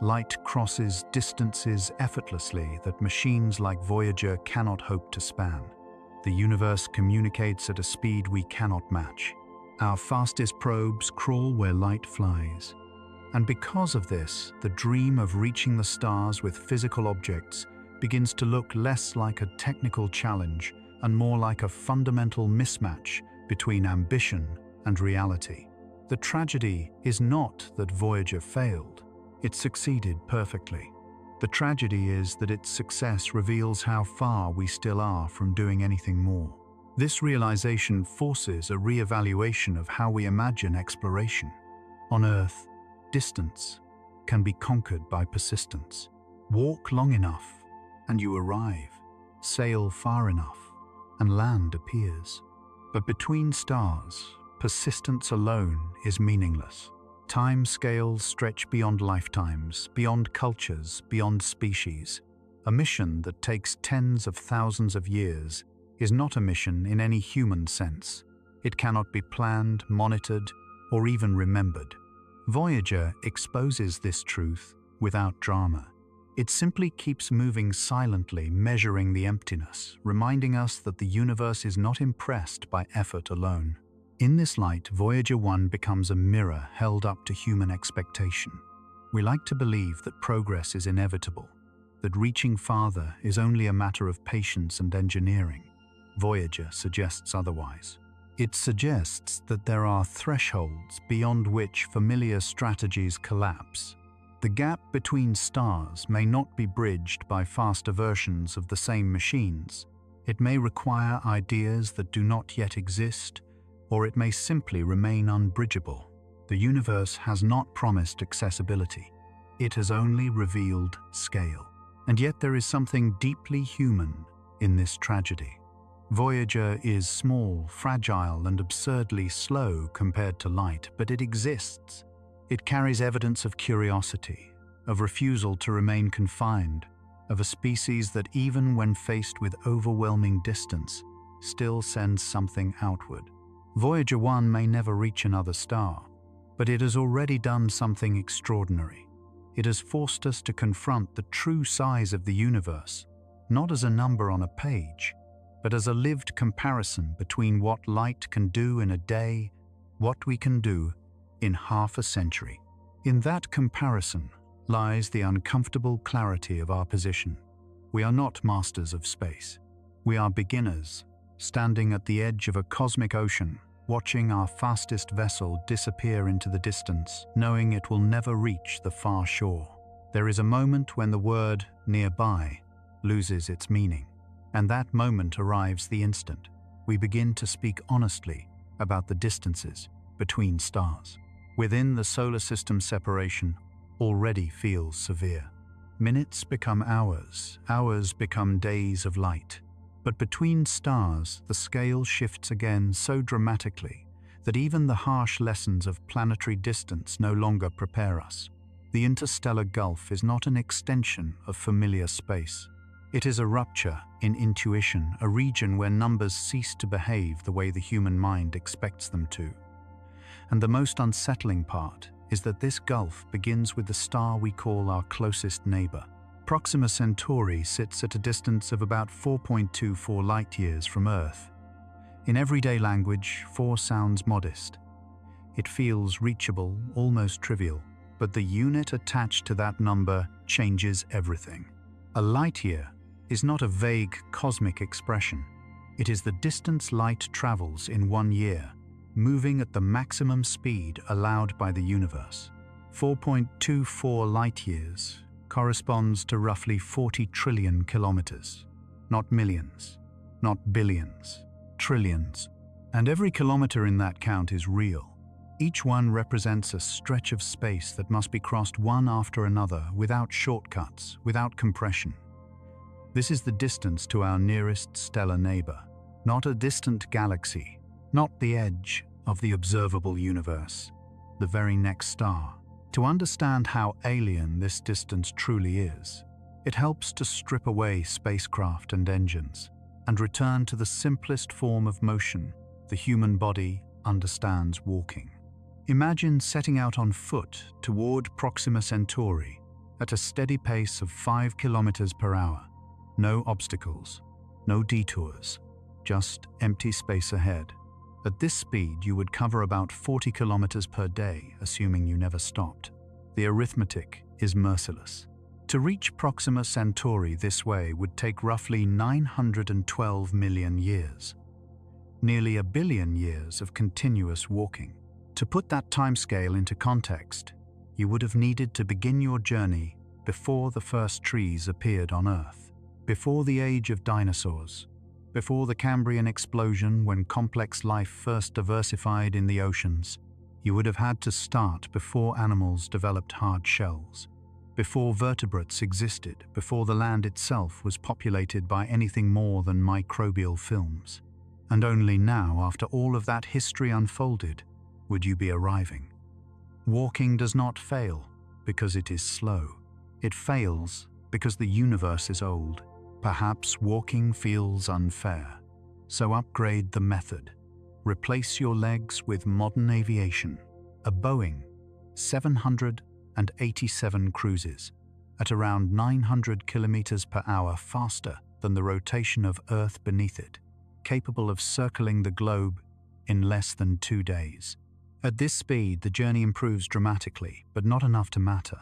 Light crosses distances effortlessly that machines like Voyager cannot hope to span. The universe communicates at a speed we cannot match. Our fastest probes crawl where light flies. And because of this, the dream of reaching the stars with physical objects begins to look less like a technical challenge and more like a fundamental mismatch between ambition and reality. The tragedy is not that Voyager failed. It succeeded perfectly. The tragedy is that its success reveals how far we still are from doing anything more. This realization forces a re-evaluation of how we imagine exploration. On Earth, distance can be conquered by persistence. Walk long enough, and you arrive. Sail far enough, and land appears. But between stars, persistence alone is meaningless. Time scales stretch beyond lifetimes, beyond cultures, beyond species. A mission that takes tens of thousands of years is not a mission in any human sense. It cannot be planned, monitored, or even remembered. Voyager exposes this truth without drama. It simply keeps moving silently, measuring the emptiness, reminding us that the universe is not impressed by effort alone. In this light, Voyager 1 becomes a mirror held up to human expectation. We like to believe that progress is inevitable, that reaching farther is only a matter of patience and engineering. Voyager suggests otherwise. It suggests that there are thresholds beyond which familiar strategies collapse. The gap between stars may not be bridged by faster versions of the same machines. It may require ideas that do not yet exist, or it may simply remain unbridgeable. The universe has not promised accessibility. It has only revealed scale. And yet there is something deeply human in this tragedy. Voyager is small, fragile, and absurdly slow compared to light, but it exists. It carries evidence of curiosity, of refusal to remain confined, of a species that even when faced with overwhelming distance, still sends something outward. Voyager 1 may never reach another star, but it has already done something extraordinary. It has forced us to confront the true size of the universe, not as a number on a page, but as a lived comparison between what light can do in a day, what we can do in half a century. In that comparison lies the uncomfortable clarity of our position. We are not masters of space. We are beginners, standing at the edge of a cosmic ocean, watching our fastest vessel disappear into the distance, knowing it will never reach the far shore. There is a moment when the word nearby loses its meaning, and that moment arrives the instant we begin to speak honestly about the distances between stars. Within the solar system, separation already feels severe. Minutes become hours, hours become days of light. But between stars, the scale shifts again so dramatically that even the harsh lessons of planetary distance no longer prepare us. The interstellar gulf is not an extension of familiar space. It is a rupture in intuition, a region where numbers cease to behave the way the human mind expects them to. And the most unsettling part is that this gulf begins with the star we call our closest neighbor. Proxima Centauri sits at a distance of about 4.24 light-years from Earth. In everyday language, 4 sounds modest. It feels reachable, almost trivial, but the unit attached to that number changes everything. A light-year is not a vague cosmic expression. It is the distance light travels in 1 year, moving at the maximum speed allowed by the universe. 4.24 light-years corresponds to roughly 40 trillion kilometers. Not millions, not billions, trillions. And every kilometer in that count is real. Each one represents a stretch of space that must be crossed one after another without shortcuts, without compression. This is the distance to our nearest stellar neighbor, not a distant galaxy, not the edge of the observable universe, the very next star. To understand how alien this distance truly is, it helps to strip away spacecraft and engines and return to the simplest form of motion the human body understands: walking. Imagine setting out on foot toward Proxima Centauri at a steady pace of 5 kilometers per hour. No obstacles, no detours, just empty space ahead. At this speed, you would cover about 40 kilometers per day, assuming you never stopped. The arithmetic is merciless. To reach Proxima Centauri this way would take roughly 912 million years. Nearly a billion years of continuous walking. To put that timescale into context, you would have needed to begin your journey before the first trees appeared on Earth, before the age of dinosaurs, before the Cambrian explosion when complex life first diversified in the oceans. You would have had to start before animals developed hard shells, before vertebrates existed, before the land itself was populated by anything more than microbial films. And only now, after all of that history unfolded, would you be arriving. Walking does not fail because it is slow. It fails because the universe is old. Perhaps walking feels unfair, so upgrade the method. Replace your legs with modern aviation. A Boeing 787 cruises at around 900 kilometers per hour faster than the rotation of Earth beneath it, capable of circling the globe in less than 2 days. At this speed, the journey improves dramatically, but not enough to matter.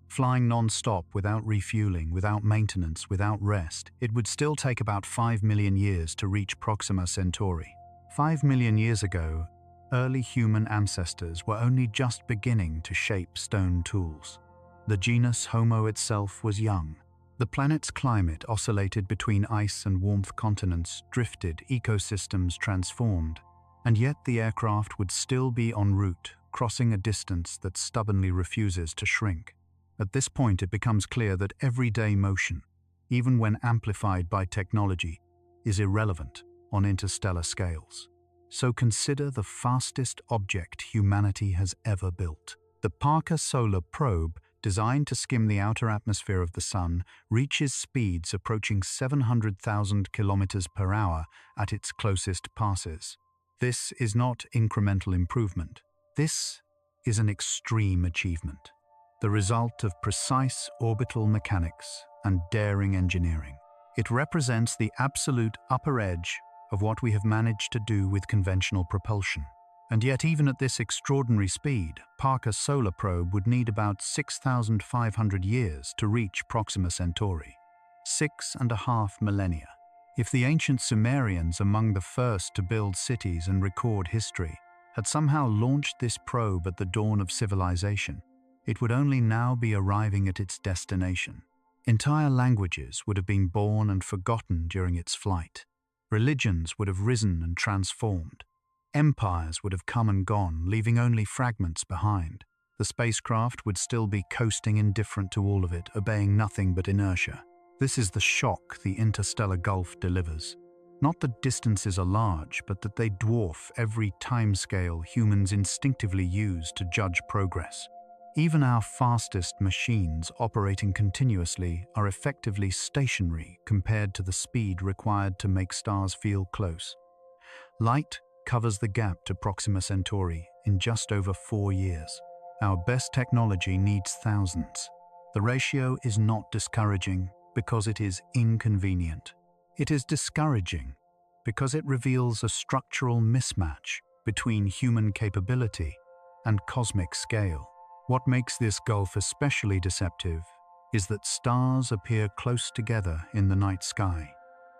Flying non-stop without refueling, without maintenance, without rest, it would still take about 5 million years to reach Proxima Centauri. 5 million years ago, early human ancestors were only just beginning to shape stone tools. The genus Homo itself was young. The planet's climate oscillated between ice and warmth, continents drifted, ecosystems transformed, and yet the aircraft would still be en route, crossing a distance that stubbornly refuses to shrink. At this point, it becomes clear that everyday motion, even when amplified by technology, is irrelevant on interstellar scales. So consider the fastest object humanity has ever built. The Parker Solar Probe, designed to skim the outer atmosphere of the Sun, reaches speeds approaching 700,000 kilometers per hour at its closest passes. This is not incremental improvement. This is an extreme achievement, the result of precise orbital mechanics and daring engineering. It represents the absolute upper edge of what we have managed to do with conventional propulsion. And yet, even at this extraordinary speed, Parker's solar probe would need about 6,500 years to reach Proxima Centauri. 6.5 millennia. If the ancient Sumerians, among the first to build cities and record history, had somehow launched this probe at the dawn of civilization, it would only now be arriving at its destination. Entire languages would have been born and forgotten during its flight. Religions would have risen and transformed. Empires would have come and gone, leaving only fragments behind. The spacecraft would still be coasting indifferent to all of it, obeying nothing but inertia. This is the shock the interstellar gulf delivers. Not that distances are large, but that they dwarf every timescale humans instinctively use to judge progress. Even our fastest machines operating continuously are effectively stationary compared to the speed required to make stars feel close. Light covers the gap to Proxima Centauri in just over 4 years. Our best technology needs thousands. The ratio is not discouraging because it is inconvenient. It is discouraging because it reveals a structural mismatch between human capability and cosmic scale. What makes this gulf especially deceptive is that stars appear close together in the night sky.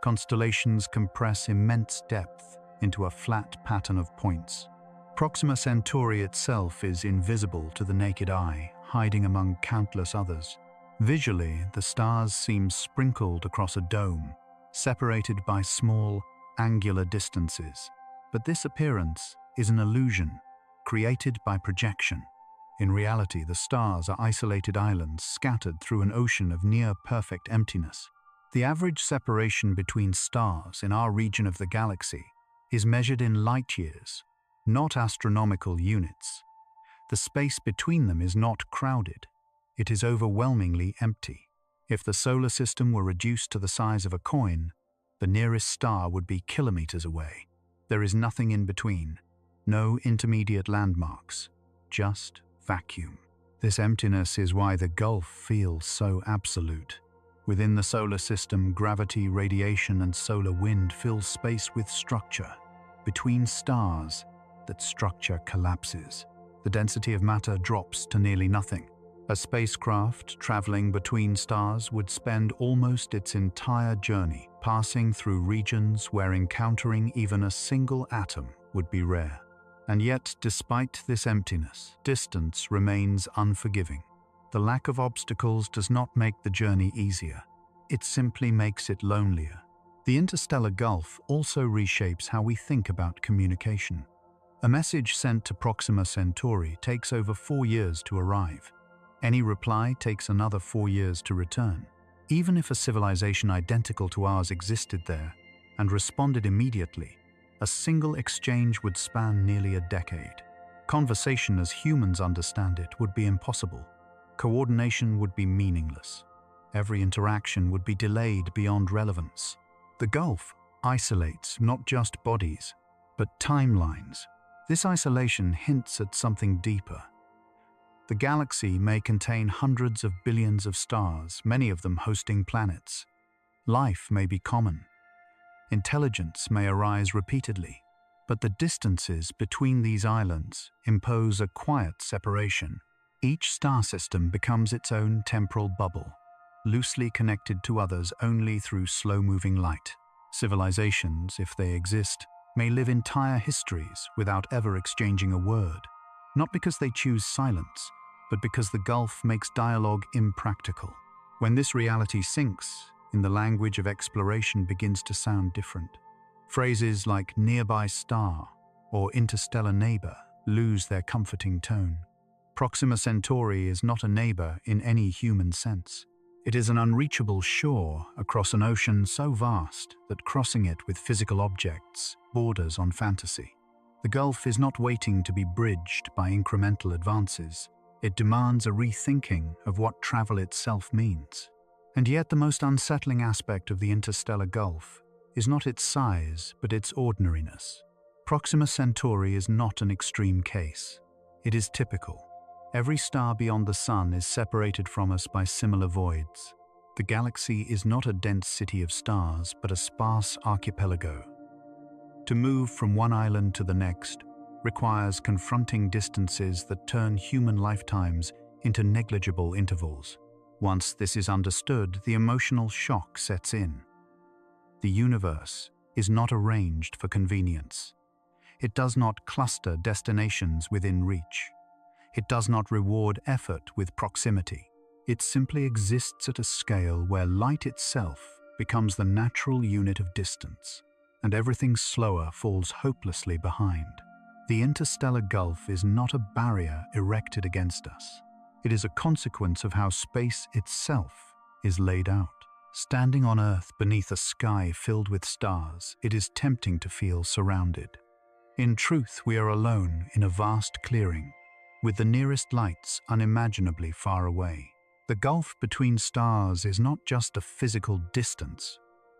Constellations compress immense depth into a flat pattern of points. Proxima Centauri itself is invisible to the naked eye, hiding among countless others. Visually, the stars seem sprinkled across a dome, separated by small, angular distances. But this appearance is an illusion, created by projection. In reality, the stars are isolated islands scattered through an ocean of near-perfect emptiness. The average separation between stars in our region of the galaxy is measured in light years, not astronomical units. The space between them is not crowded. It is overwhelmingly empty. If the solar system were reduced to the size of a coin, the nearest star would be kilometers away. There is nothing in between, no intermediate landmarks, just vacuum. This emptiness is why the gulf feels so absolute. Within the solar system, gravity, radiation, and solar wind fill space with structure. Between stars, that structure collapses. The density of matter drops to nearly nothing. A spacecraft traveling between stars would spend almost its entire journey passing through regions where encountering even a single atom would be rare. And yet, despite this emptiness, distance remains unforgiving. The lack of obstacles does not make the journey easier. It simply makes it lonelier. The interstellar gulf also reshapes how we think about communication. A message sent to Proxima Centauri takes over 4 years to arrive. Any reply takes another 4 years to return. Even if a civilization identical to ours existed there and responded immediately, a single exchange would span nearly a decade. Conversation as humans understand it would be impossible. Coordination would be meaningless. Every interaction would be delayed beyond relevance. The gulf isolates not just bodies, but timelines. This isolation hints at something deeper. The galaxy may contain hundreds of billions of stars, many of them hosting planets. Life may be common. Intelligence may arise repeatedly, but the distances between these islands impose a quiet separation. Each star system becomes its own temporal bubble, loosely connected to others only through slow-moving light. Civilizations, if they exist, may live entire histories without ever exchanging a word, not because they choose silence, but because the gulf makes dialogue impractical. When this reality sinks, in the language of exploration begins to sound different. Phrases like nearby star or interstellar neighbor lose their comforting tone. Proxima Centauri is not a neighbor in any human sense. It is an unreachable shore across an ocean so vast that crossing it with physical objects borders on fantasy. The gulf is not waiting to be bridged by incremental advances. It demands a rethinking of what travel itself means. And yet the most unsettling aspect of the interstellar gulf is not its size, but its ordinariness. Proxima Centauri is not an extreme case. It is typical. Every star beyond the Sun is separated from us by similar voids. The galaxy is not a dense city of stars, but a sparse archipelago. To move from one island to the next requires confronting distances that turn human lifetimes into negligible intervals. Once this is understood, the emotional shock sets in. The universe is not arranged for convenience. It does not cluster destinations within reach. It does not reward effort with proximity. It simply exists at a scale where light itself becomes the natural unit of distance, and everything slower falls hopelessly behind. The interstellar gulf is not a barrier erected against us. It is a consequence of how space itself is laid out. Standing on Earth beneath a sky filled with stars, it is tempting to feel surrounded. In truth, we are alone in a vast clearing, with the nearest lights unimaginably far away. The gulf between stars is not just a physical distance.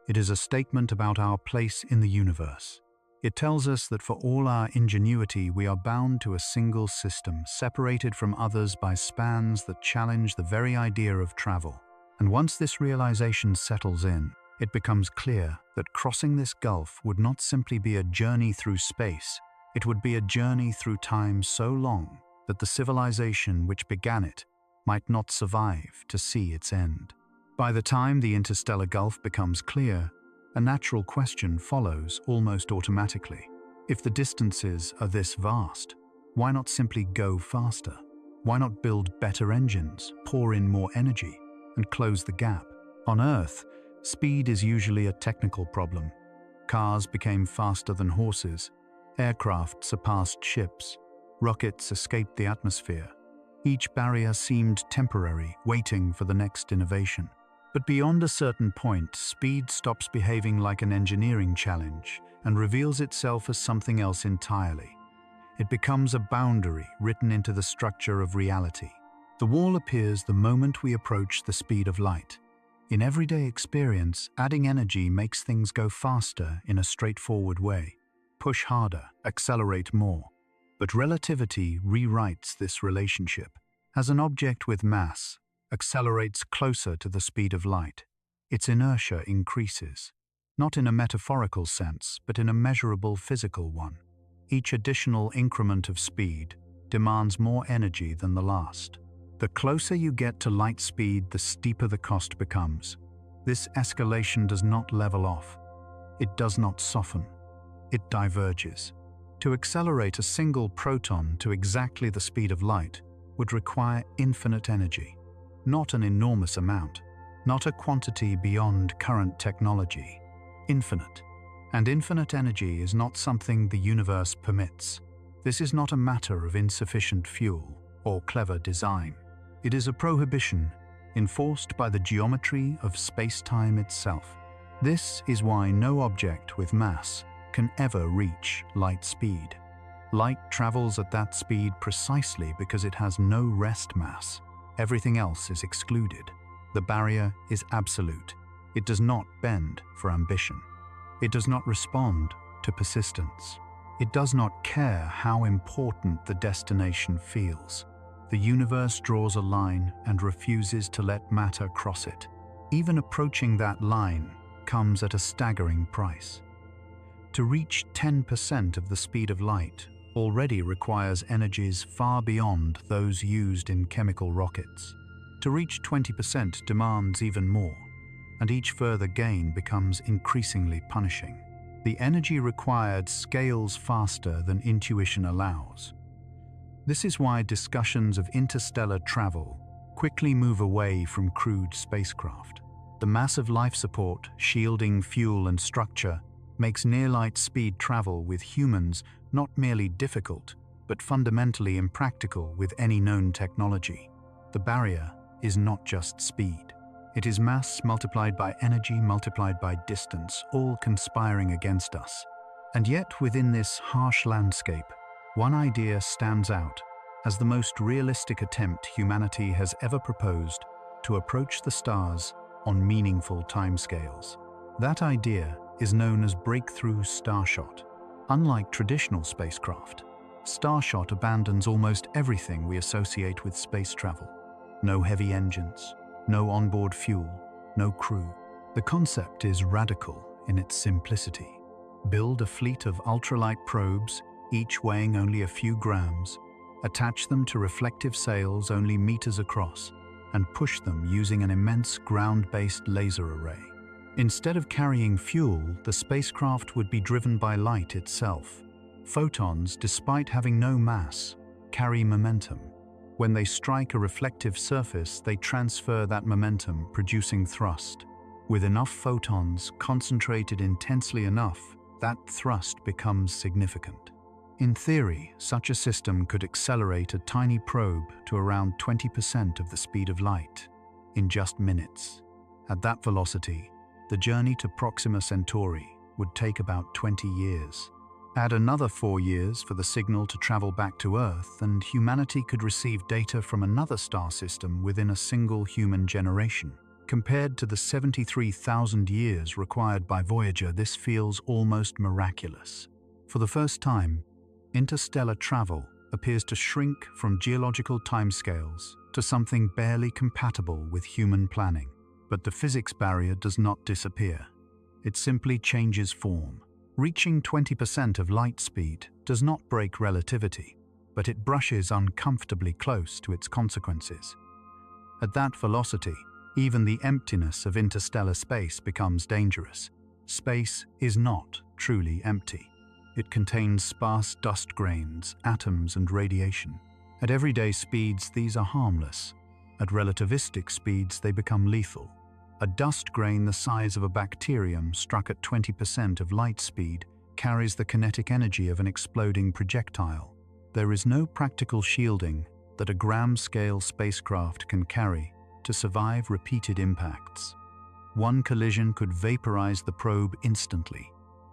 It is a statement about our place in the universe. It tells us that for all our ingenuity, we are bound to a single system, separated from others by spans that challenge the very idea of travel. And once this realization settles in, it becomes clear that crossing this gulf would not simply be a journey through space, it would be a journey through time so long that the civilization which began it might not survive to see its end. By the time the interstellar gulf becomes clear, a natural question follows almost automatically. If the distances are this vast, why not simply go faster? Why not build better engines, pour in more energy, and close the gap? On Earth, speed is usually a technical problem. Cars became faster than horses, aircraft surpassed ships, rockets escaped the atmosphere. Each barrier seemed temporary, waiting for the next innovation. But beyond a certain point, speed stops behaving like an engineering challenge and reveals itself as something else entirely. It becomes a boundary written into the structure of reality. The wall appears the moment we approach the speed of light. In everyday experience, adding energy makes things go faster in a straightforward way. Push harder, accelerate more. But relativity rewrites this relationship. As an object with mass accelerates closer to the speed of light, its inertia increases, not in a metaphorical sense, but in a measurable physical one. Each additional increment of speed demands more energy than the last. The closer you get to light speed, the steeper the cost becomes. This escalation does not level off. It does not soften. It diverges. To accelerate a single proton to exactly the speed of light would require infinite energy. Not an enormous amount, not a quantity beyond current technology. Infinite. And infinite energy is not something the universe permits. This is not a matter of insufficient fuel or clever design. It is a prohibition enforced by the geometry of space-time itself. This is why no object with mass can ever reach light speed. Light travels at that speed precisely because it has no rest mass. Everything else is excluded. The barrier is absolute. It does not bend for ambition. It does not respond to persistence. It does not care how important the destination feels. The universe draws a line and refuses to let matter cross it. Even approaching that line comes at a staggering price. To reach 10% of the speed of light already requires energies far beyond those used in chemical rockets. To reach 20% demands even more, and each further gain becomes increasingly punishing. The energy required scales faster than intuition allows. This is why discussions of interstellar travel quickly move away from crude spacecraft. The massive life support, shielding fuel and structure, makes near-light speed travel with humans not merely difficult, but fundamentally impractical with any known technology. The barrier is not just speed. It is mass multiplied by energy multiplied by distance, all conspiring against us. And yet within this harsh landscape, one idea stands out as the most realistic attempt humanity has ever proposed to approach the stars on meaningful timescales. That idea is known as breakthrough starshot. Unlike traditional spacecraft, Starshot abandons almost everything we associate with space travel. No heavy engines, no onboard fuel, no crew. The concept is radical in its simplicity. Build a fleet of ultralight probes, each weighing only a few grams, attach them to reflective sails only meters across, and push them using an immense ground-based laser array. Instead of carrying fuel, the spacecraft would be driven by light itself. Photons, despite having no mass, carry momentum. When they strike a reflective surface, they transfer that momentum, producing thrust. With enough photons concentrated intensely enough, that thrust becomes significant. In theory, such a system could accelerate a tiny probe to around 20% of the speed of light in just minutes. At that velocity, the journey to Proxima Centauri would take about 20 years. Add another 4 years for the signal to travel back to Earth, and humanity could receive data from another star system within a single human generation. Compared to the 73,000 years required by Voyager, this feels almost miraculous. For the first time, interstellar travel appears to shrink from geological timescales to something barely compatible with human planning. But the physics barrier does not disappear. It simply changes form. Reaching 20% of light speed does not break relativity, but it brushes uncomfortably close to its consequences. At that velocity, even the emptiness of interstellar space becomes dangerous. Space is not truly empty. It contains sparse dust grains, atoms, and radiation. At everyday speeds, these are harmless. At relativistic speeds, they become lethal. A dust grain the size of a bacterium struck at 20% of light speed carries the kinetic energy of an exploding projectile. There is no practical shielding that a gram-scale spacecraft can carry to survive repeated impacts. One collision could vaporize the probe instantly.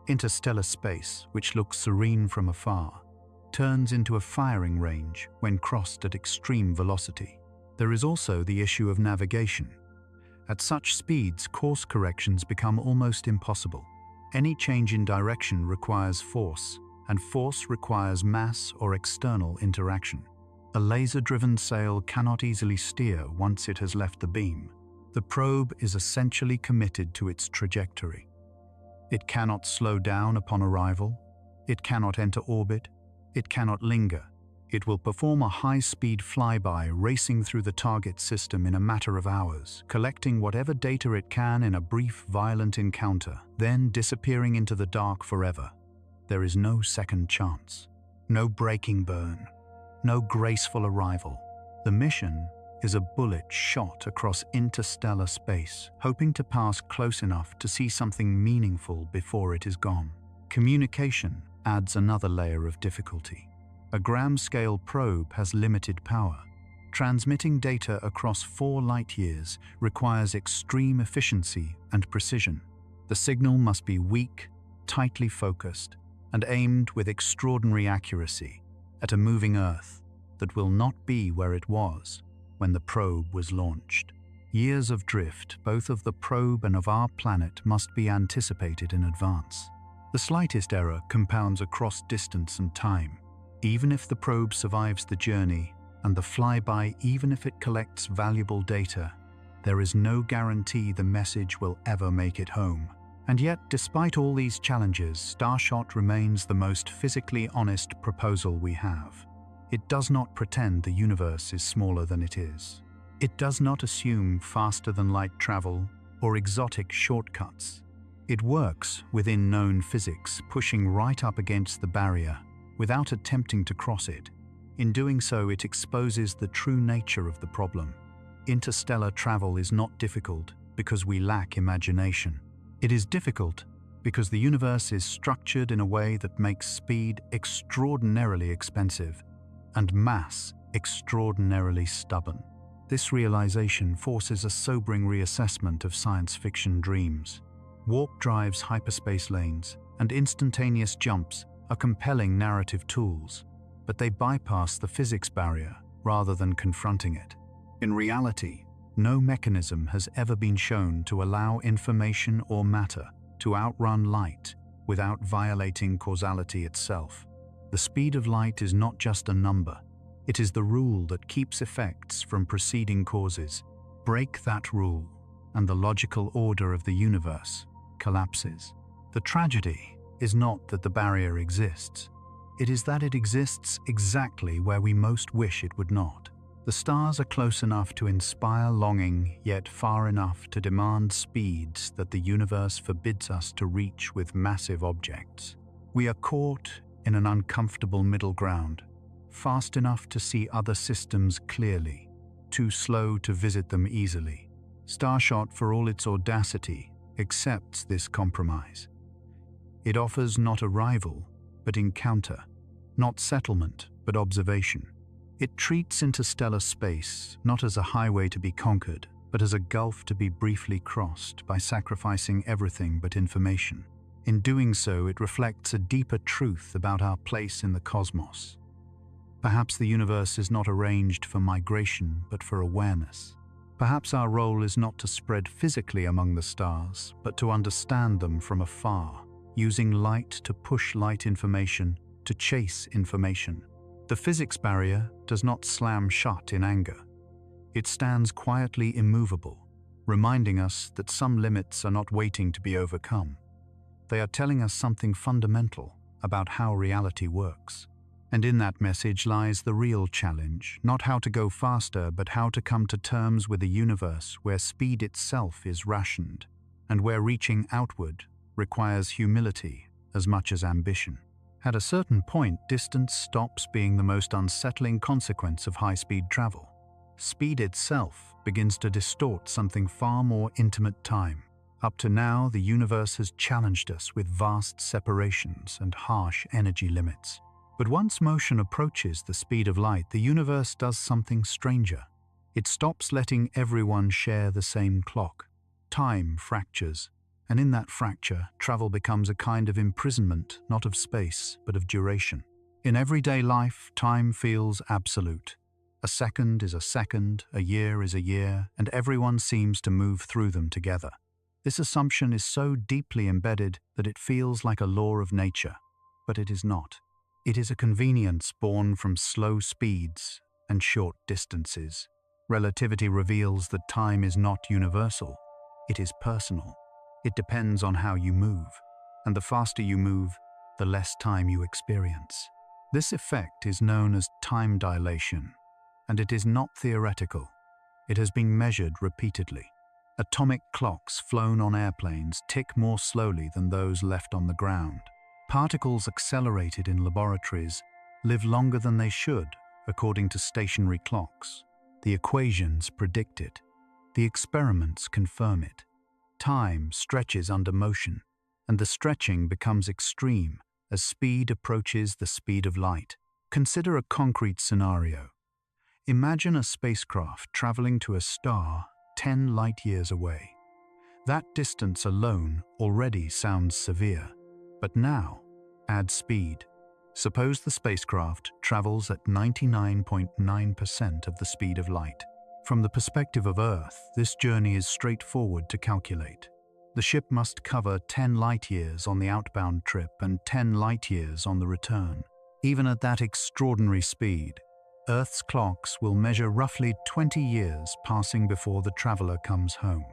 Interstellar space, which looks serene from afar, turns into a firing range when crossed at extreme velocity. There is also the issue of navigation. At such speeds, course corrections become almost impossible. Any change in direction requires force, and force requires mass or external interaction. A laser-driven sail cannot easily steer once it has left the beam. The probe is essentially committed to its trajectory. It cannot slow down upon arrival. It cannot enter orbit. It cannot linger. It will perform a high-speed flyby, racing through the target system in a matter of hours, collecting whatever data it can in a brief, violent encounter, then disappearing into the dark forever. There is no second chance, no braking burn, no graceful arrival. The mission is a bullet shot across interstellar space, hoping to pass close enough to see something meaningful before it is gone. Communication adds another layer of difficulty. A gram-scale probe has limited power. Transmitting data across 4 light-years requires extreme efficiency and precision. The signal must be weak, tightly focused, and aimed with extraordinary accuracy at a moving Earth that will not be where it was when the probe was launched. Years of drift, both of the probe and of our planet, must be anticipated in advance. The slightest error compounds across distance and time. Even if the probe survives the journey, and the flyby, even if it collects valuable data, there is no guarantee the message will ever make it home. And yet, despite all these challenges, Starshot remains the most physically honest proposal we have. It does not pretend the universe is smaller than it is. It does not assume faster-than-light travel or exotic shortcuts. It works within known physics, pushing right up against the barrier without attempting to cross it. In doing so, it exposes the true nature of the problem. Interstellar travel is not difficult because we lack imagination. It is difficult because the universe is structured in a way that makes speed extraordinarily expensive and mass extraordinarily stubborn. This realization forces a sobering reassessment of science fiction dreams. Warp drives, hyperspace lanes, and instantaneous jumps are compelling narrative tools, but they bypass the physics barrier rather than confronting it. In reality, no mechanism has ever been shown to allow information or matter to outrun light without violating causality itself. The speed of light is not just a number. It is the rule that keeps effects from preceding causes. Break that rule, and the logical order of the universe collapses. The tragedy is not that the barrier exists. It is that it exists exactly where we most wish it would not. The stars are close enough to inspire longing, yet far enough to demand speeds that the universe forbids us to reach with massive objects. We are caught in an uncomfortable middle ground, fast enough to see other systems clearly, too slow to visit them easily. Starshot, for all its audacity, accepts this compromise. It offers not arrival, but encounter, not settlement, but observation. It treats interstellar space not as a highway to be conquered, but as a gulf to be briefly crossed by sacrificing everything but information. In doing so, it reflects a deeper truth about our place in the cosmos. Perhaps the universe is not arranged for migration, but for awareness. Perhaps our role is not to spread physically among the stars, but to understand them from afar, using light to push light information, to chase information. The physics barrier does not slam shut in anger. It stands quietly immovable, reminding us that some limits are not waiting to be overcome. They are telling us something fundamental about how reality works. And in that message lies the real challenge, not how to go faster, but how to come to terms with a universe where speed itself is rationed, and where reaching outward requires humility as much as ambition. At a certain point, distance stops being the most unsettling consequence of high-speed travel. Speed itself begins to distort something far more intimate: time. Up to now, the universe has challenged us with vast separations and harsh energy limits. But once motion approaches the speed of light, the universe does something stranger. It stops letting everyone share the same clock. Time fractures. And in that fracture, travel becomes a kind of imprisonment, not of space, but of duration. In everyday life, time feels absolute. A second is a second, a year is a year, and everyone seems to move through them together. This assumption is so deeply embedded that it feels like a law of nature, but it is not. It is a convenience born from slow speeds and short distances. Relativity reveals that time is not universal. It is personal. It depends on how you move, and the faster you move, the less time you experience. This effect is known as time dilation, and it is not theoretical. It has been measured repeatedly. Atomic clocks flown on airplanes tick more slowly than those left on the ground. Particles accelerated in laboratories live longer than they should, according to stationary clocks. The equations predict it. The experiments confirm it. Time stretches under motion, and the stretching becomes extreme as speed approaches the speed of light. Consider a concrete scenario. Imagine a spacecraft traveling to a star 10 light-years away. That distance alone already sounds severe, but now add speed. Suppose the spacecraft travels at 99.9% of the speed of light. From the perspective of Earth, this journey is straightforward to calculate. The ship must cover 10 light-years on the outbound trip and 10 light-years on the return. Even at that extraordinary speed, Earth's clocks will measure roughly 20 years passing before the traveler comes home.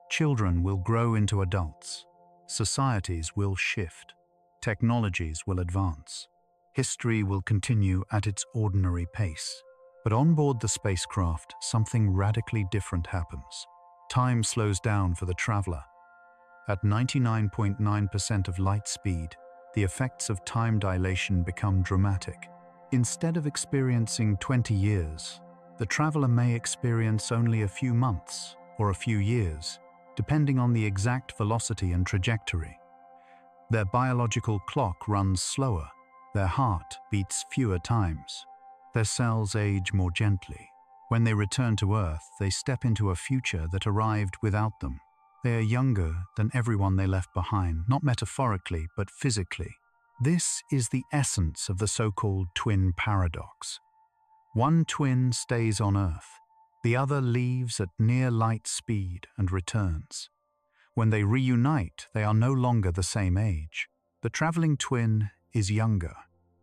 Children will grow into adults. Societies will shift. Technologies will advance. History will continue at its ordinary pace. But on board the spacecraft, something radically different happens. Time slows down for the traveler. At 99.9% of light speed, the effects of time dilation become dramatic. Instead of experiencing 20 years, the traveler may experience only a few months or a few years, depending on the exact velocity and trajectory. Their biological clock runs slower. Their heart beats fewer times. Their cells age more gently. When they return to Earth, they step into a future that arrived without them. They are younger than everyone they left behind, not metaphorically, but physically. This is the essence of the so-called twin paradox. One twin stays on Earth. The other leaves at near light speed and returns. When they reunite, they are no longer the same age. The traveling twin is younger.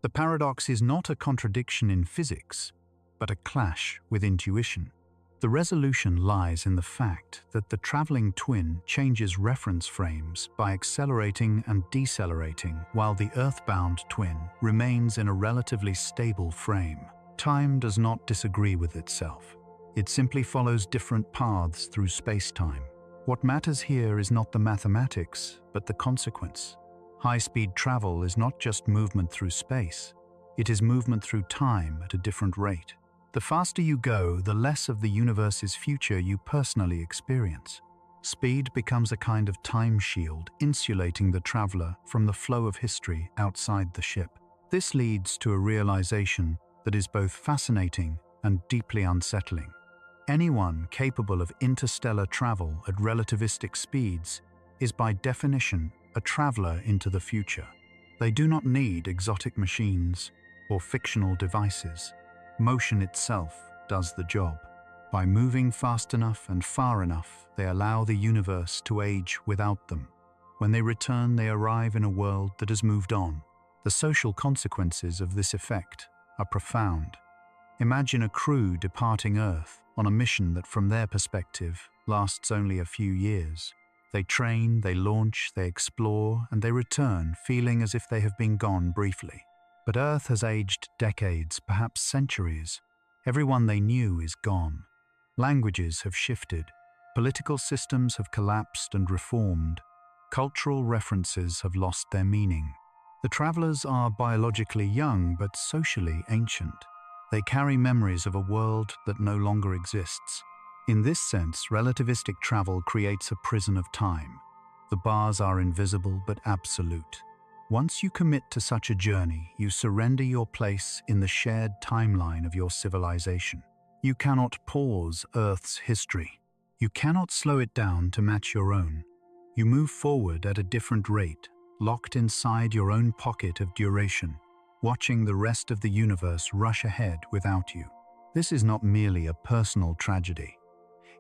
The paradox is not a contradiction in physics, but a clash with intuition. The resolution lies in the fact that the traveling twin changes reference frames by accelerating and decelerating, while the earthbound twin remains in a relatively stable frame. Time does not disagree with itself. It simply follows different paths through space-time. What matters here is not the mathematics, but the consequence. High-speed travel is not just movement through space. It is movement through time at a different rate. The faster you go, the less of the universe's future you personally experience. Speed becomes a kind of time shield, insulating the traveler from the flow of history outside the ship. This leads to a realization that is both fascinating and deeply unsettling. Anyone capable of interstellar travel at relativistic speeds is by definition a traveler into the future. They do not need exotic machines or fictional devices. Motion itself does the job. By moving fast enough and far enough, they allow the universe to age without them. When they return, they arrive in a world that has moved on. The social consequences of this effect are profound. Imagine a crew departing Earth on a mission that, from their perspective, lasts only a few years. They train, they launch, they explore, and they return, feeling as if they have been gone briefly. But Earth has aged decades, perhaps centuries. Everyone they knew is gone. Languages have shifted. Political systems have collapsed and reformed. Cultural references have lost their meaning. The travelers are biologically young, but socially ancient. They carry memories of a world that no longer exists. In this sense, relativistic travel creates a prison of time. The bars are invisible but absolute. Once you commit to such a journey, you surrender your place in the shared timeline of your civilization. You cannot pause Earth's history. You cannot slow it down to match your own. You move forward at a different rate, locked inside your own pocket of duration, watching the rest of the universe rush ahead without you. This is not merely a personal tragedy.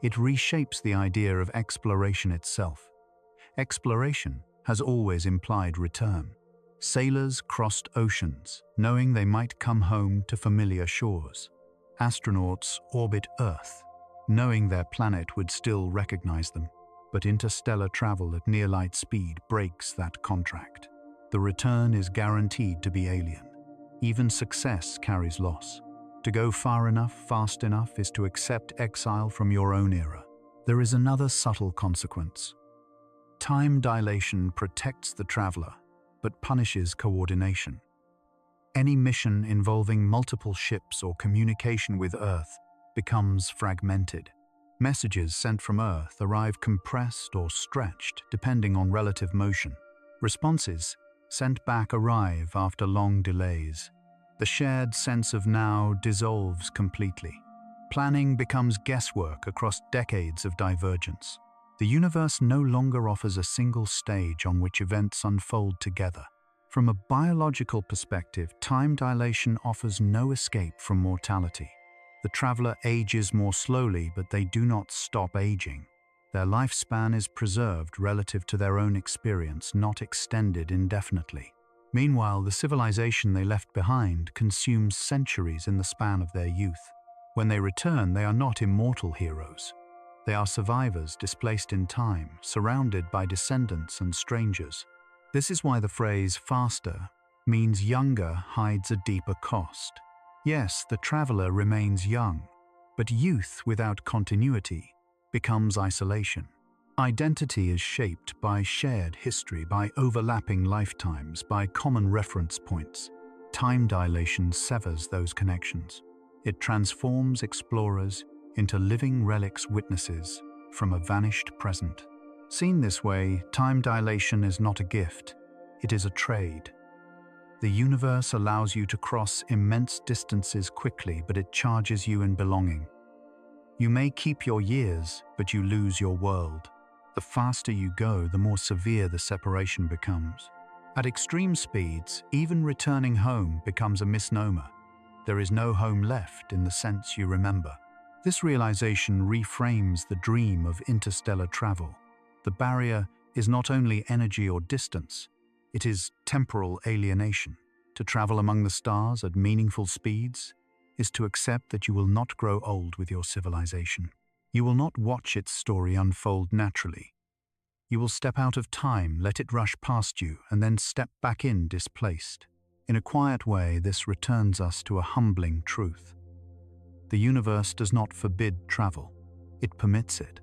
It reshapes the idea of exploration itself. Exploration has always implied return. Sailors crossed oceans, knowing they might come home to familiar shores. Astronauts orbit Earth, knowing their planet would still recognize them. But interstellar travel at near-light speed breaks that contract. The return is guaranteed to be alien. Even success carries loss. To go far enough, fast enough, is to accept exile from your own era. There is another subtle consequence. Time dilation protects the traveler, but punishes coordination. Any mission involving multiple ships or communication with Earth becomes fragmented. Messages sent from Earth arrive compressed or stretched depending on relative motion. Responses sent back arrive after long delays. The shared sense of now dissolves completely. Planning becomes guesswork across decades of divergence. The universe no longer offers a single stage on which events unfold together. From a biological perspective, time dilation offers no escape from mortality. The traveler ages more slowly, but they do not stop aging. Their lifespan is preserved relative to their own experience, not extended indefinitely. Meanwhile, the civilization they left behind consumes centuries in the span of their youth. When they return, they are not immortal heroes. They are survivors displaced in time, surrounded by descendants and strangers. This is why the phrase "faster" means younger hides a deeper cost. Yes, the traveler remains young, but youth without continuity becomes isolation. Identity is shaped by shared history, by overlapping lifetimes, by common reference points. Time dilation severs those connections. It transforms explorers into living relics, witnesses from a vanished present. Seen this way, time dilation is not a gift, it is a trade. The universe allows you to cross immense distances quickly, but it charges you in belonging. You may keep your years, but you lose your world. The faster you go, the more severe the separation becomes. At extreme speeds, even returning home becomes a misnomer. There is no home left in the sense you remember. This realization reframes the dream of interstellar travel. The barrier is not only energy or distance, It is temporal alienation. To travel among the stars at meaningful speeds is to accept that you will not grow old with your civilization. You will not watch its story unfold naturally. You will step out of time, let it rush past you, and then step back in displaced. In a quiet way, this returns us to a humbling truth. The universe does not forbid travel. It permits it.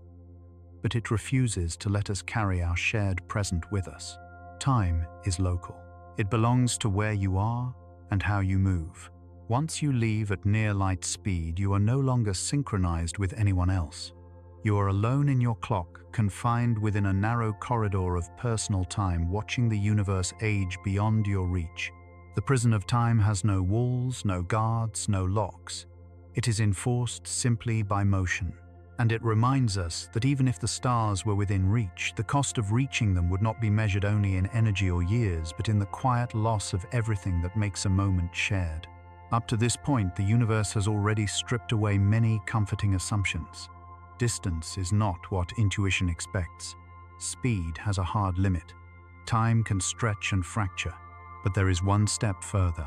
But it refuses to let us carry our shared present with us. Time is local. It belongs to where you are and how you move. Once you leave at near light speed, you are no longer synchronized with anyone else. You are alone in your clock, confined within a narrow corridor of personal time, watching the universe age beyond your reach. The prison of time has no walls, no guards, no locks. It is enforced simply by motion. And it reminds us that even if the stars were within reach, the cost of reaching them would not be measured only in energy or years, but in the quiet loss of everything that makes a moment shared. Up to this point, the universe has already stripped away many comforting assumptions. Distance is not what intuition expects. Speed has a hard limit. Time can stretch and fracture, but there is one step further.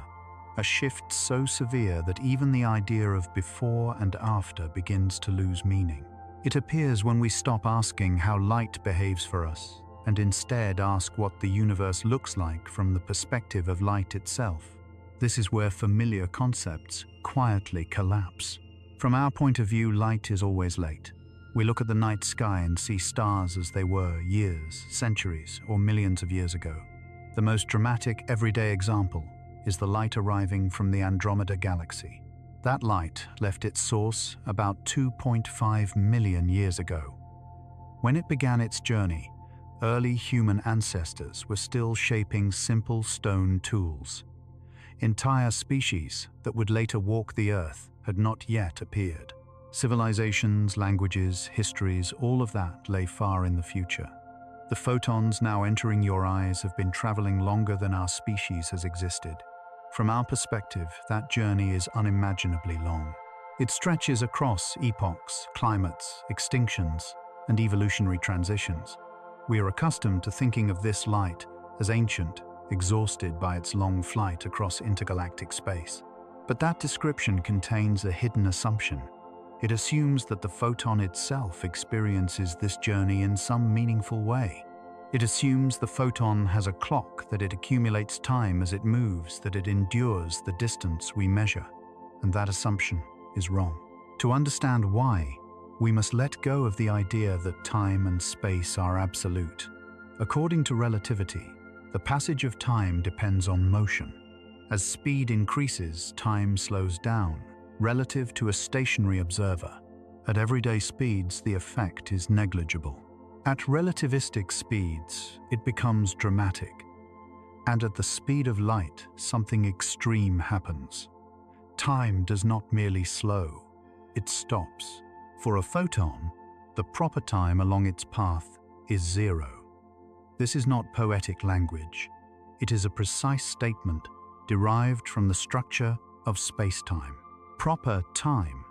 A shift so severe that even the idea of before and after begins to lose meaning. It appears when we stop asking how light behaves for us, and instead ask what the universe looks like from the perspective of light itself. This is where familiar concepts quietly collapse. From our point of view, light is always late. We look at the night sky and see stars as they were years, centuries, or millions of years ago. The most dramatic everyday example is the light arriving from the Andromeda galaxy. That light left its source about 2.5 million years ago. When it began its journey, early human ancestors were still shaping simple stone tools. Entire species that would later walk the Earth had not yet appeared. Civilizations, languages, histories, all of that lay far in the future. The photons now entering your eyes have been traveling longer than our species has existed. From our perspective, that journey is unimaginably long. It stretches across epochs, climates, extinctions, and evolutionary transitions. We are accustomed to thinking of this light as ancient, exhausted by its long flight across intergalactic space. But that description contains a hidden assumption. It assumes that the photon itself experiences this journey in some meaningful way. It assumes the photon has a clock, that it accumulates time as it moves, that it endures the distance we measure. And that assumption is wrong. To understand why, we must let go of the idea that time and space are absolute. According to relativity, the passage of time depends on motion. As speed increases, time slows down, relative to a stationary observer. At everyday speeds, the effect is negligible. At relativistic speeds, it becomes dramatic. And at the speed of light, something extreme happens. Time does not merely slow, it stops. For a photon, the proper time along its path is zero. This is not poetic language. It is a precise statement derived from the structure of space-time. Proper time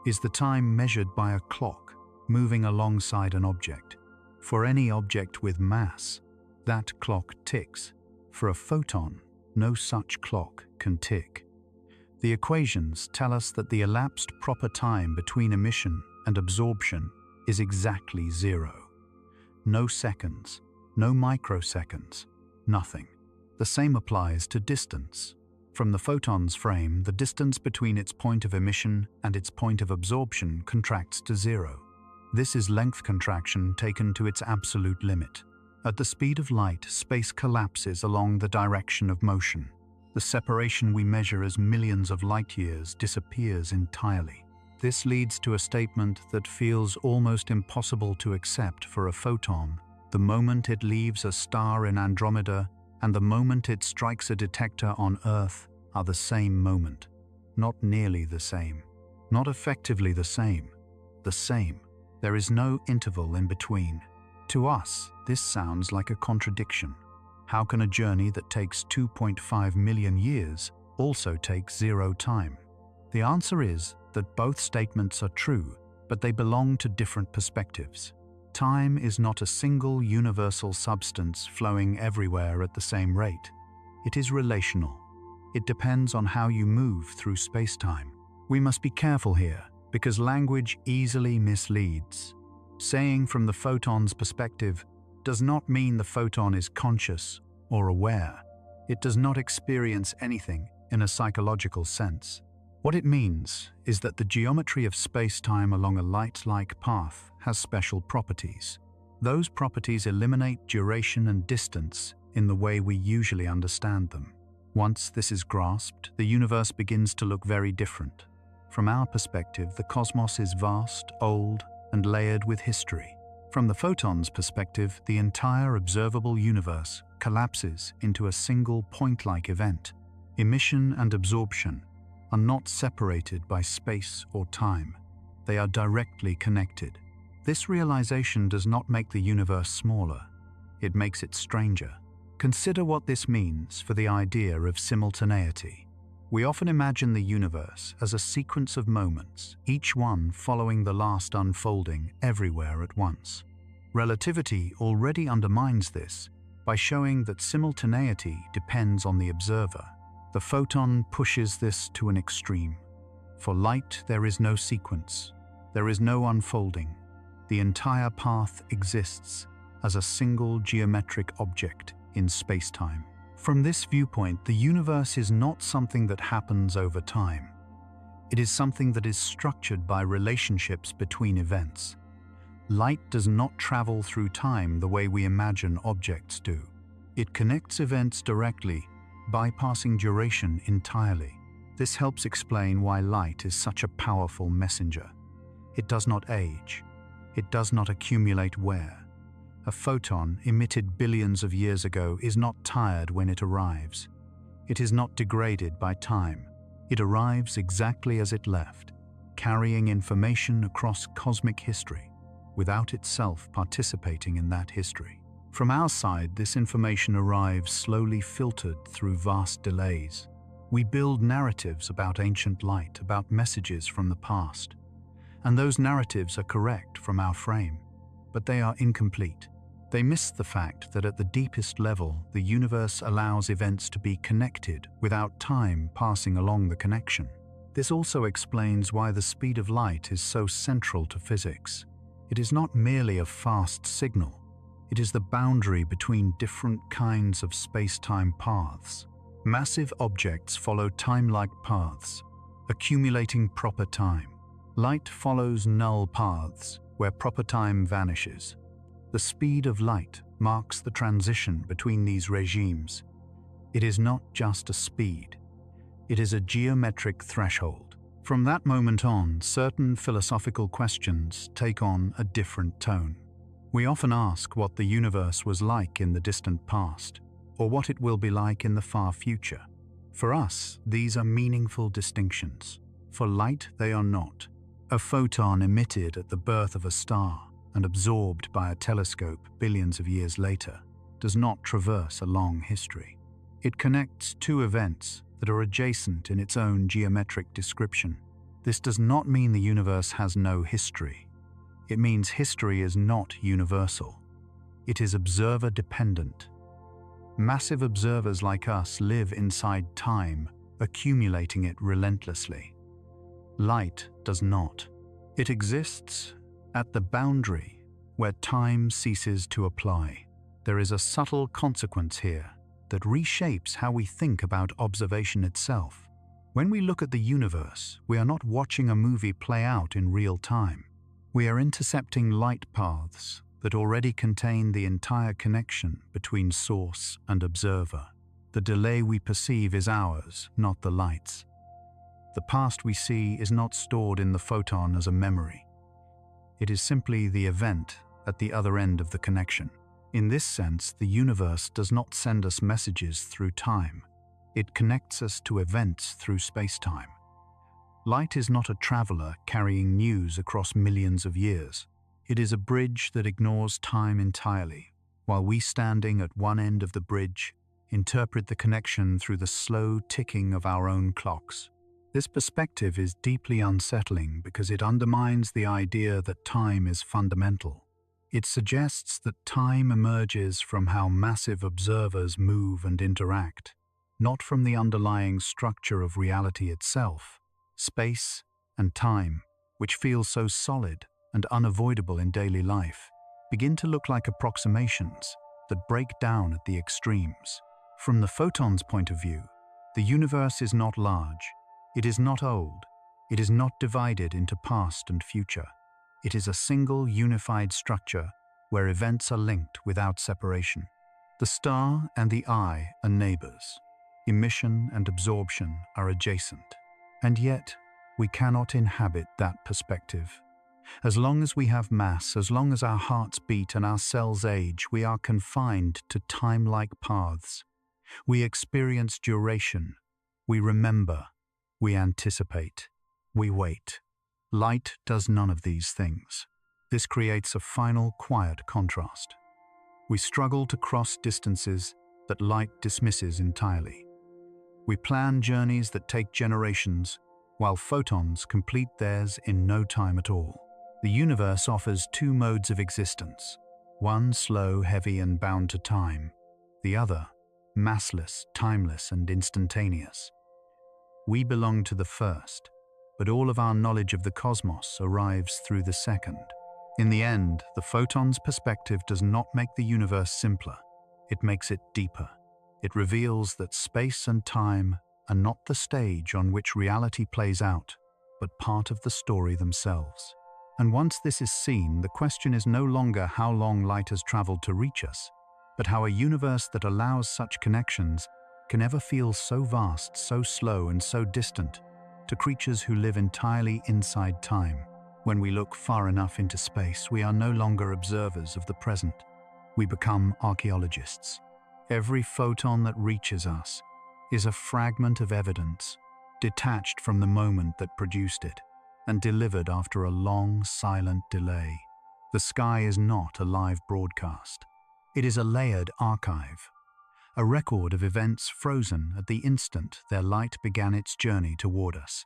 is the time measured by a clock moving alongside an object. For any object with mass, that clock ticks. For a photon, no such clock can tick. The equations tell us that the elapsed proper time between emission and absorption is exactly zero. No seconds, no microseconds, nothing. The same applies to distance. From the photon's frame, the distance between its point of emission and its point of absorption contracts to zero. This is length contraction taken to its absolute limit. At the speed of light, space collapses along the direction of motion. The separation we measure as millions of light years disappears entirely. This leads to a statement that feels almost impossible to accept for a photon. The moment it leaves a star in Andromeda and the moment it strikes a detector on Earth are the same moment. Not nearly the same. Not effectively the same. The same. There is no interval in between. To us, this sounds like a contradiction. How can a journey that takes 2.5 million years also take zero time? The answer is that both statements are true, but they belong to different perspectives. Time is not a single universal substance flowing everywhere at the same rate. It is relational. It depends on how you move through space-time. We must be careful here, because language easily misleads. Saying from the photon's perspective does not mean the photon is conscious or aware. It does not experience anything in a psychological sense. What it means is that the geometry of space-time along a light-like path has special properties. Those properties eliminate duration and distance in the way we usually understand them. Once this is grasped, the universe begins to look very different. From our perspective, the cosmos is vast, old, and layered with history. From the photon's perspective, the entire observable universe collapses into a single point-like event. Emission and absorption are not separated by space or time. They are directly connected. This realization does not make the universe smaller. It makes it stranger. Consider what this means for the idea of simultaneity. We often imagine the universe as a sequence of moments, each one following the last unfolding everywhere at once. Relativity already undermines this by showing that simultaneity depends on the observer. The photon pushes this to an extreme. For light, there is no sequence. There is no unfolding. The entire path exists as a single geometric object in space-time. From this viewpoint, the universe is not something that happens over time. It is something that is structured by relationships between events. Light does not travel through time the way we imagine objects do. It connects events directly, bypassing duration entirely. This helps explain why light is such a powerful messenger. It does not age. It does not accumulate wear. A photon emitted billions of years ago is not tired when it arrives. It is not degraded by time. It arrives exactly as it left, carrying information across cosmic history, without itself participating in that history. From our side, this information arrives slowly filtered through vast delays. We build narratives about ancient light, about messages from the past. And those narratives are correct from our frame, but they are incomplete. They miss the fact that at the deepest level, the universe allows events to be connected without time passing along the connection. This also explains why the speed of light is so central to physics. It is not merely a fast signal. It is the boundary between different kinds of space-time paths. Massive objects follow time-like paths, accumulating proper time. Light follows null paths, where proper time vanishes. The speed of light marks the transition between these regimes. It is not just a speed. It is a geometric threshold. From that moment on, certain philosophical questions take on a different tone. We often ask what the universe was like in the distant past, or what it will be like in the far future. For us, these are meaningful distinctions. For light, they are not. A photon emitted at the birth of a star and absorbed by a telescope billions of years later does not traverse a long history. It connects two events that are adjacent in its own geometric description. This does not mean the universe has no history. It means history is not universal. It is observer-dependent. Massive observers like us live inside time, accumulating it relentlessly. Light does not. It exists at the boundary where time ceases to apply. There is a subtle consequence here that reshapes how we think about observation itself. When we look at the universe, we are not watching a movie play out in real time. We are intercepting light paths that already contain the entire connection between source and observer. The delay we perceive is ours, not the light's. The past we see is not stored in the photon as a memory. It is simply the event at the other end of the connection. In this sense, the universe does not send us messages through time. It connects us to events through space-time. Light is not a traveler carrying news across millions of years. It is a bridge that ignores time entirely, while we standing at one end of the bridge interpret the connection through the slow ticking of our own clocks. This perspective is deeply unsettling because it undermines the idea that time is fundamental. It suggests that time emerges from how massive observers move and interact, not from the underlying structure of reality itself. Space and time, which feel so solid and unavoidable in daily life, begin to look like approximations that break down at the extremes. From the photon's point of view, the universe is not large, it is not old, it is not divided into past and future. It is a single unified structure where events are linked without separation. The star and the eye are neighbors. Emission and absorption are adjacent. And yet, we cannot inhabit that perspective. As long as we have mass, as long as our hearts beat and our cells age, we are confined to time-like paths. We experience duration. We remember. We anticipate. We wait. Light does none of these things. This creates a final, quiet contrast. We struggle to cross distances that light dismisses entirely. We plan journeys that take generations, while photons complete theirs in no time at all. The universe offers two modes of existence, one slow, heavy, and bound to time, the other massless, timeless, and instantaneous. We belong to the first, but all of our knowledge of the cosmos arrives through the second. In the end, the photon's perspective does not make the universe simpler, it makes it deeper. It reveals that space and time are not the stage on which reality plays out, but part of the story themselves. And once this is seen, the question is no longer how long light has traveled to reach us, but how a universe that allows such connections can ever feel so vast, so slow, and so distant to creatures who live entirely inside time. When we look far enough into space, we are no longer observers of the present. We become archaeologists. Every photon that reaches us is a fragment of evidence, detached from the moment that produced it, and delivered after a long, silent delay. The sky is not a live broadcast. It is a layered archive, a record of events frozen at the instant their light began its journey toward us.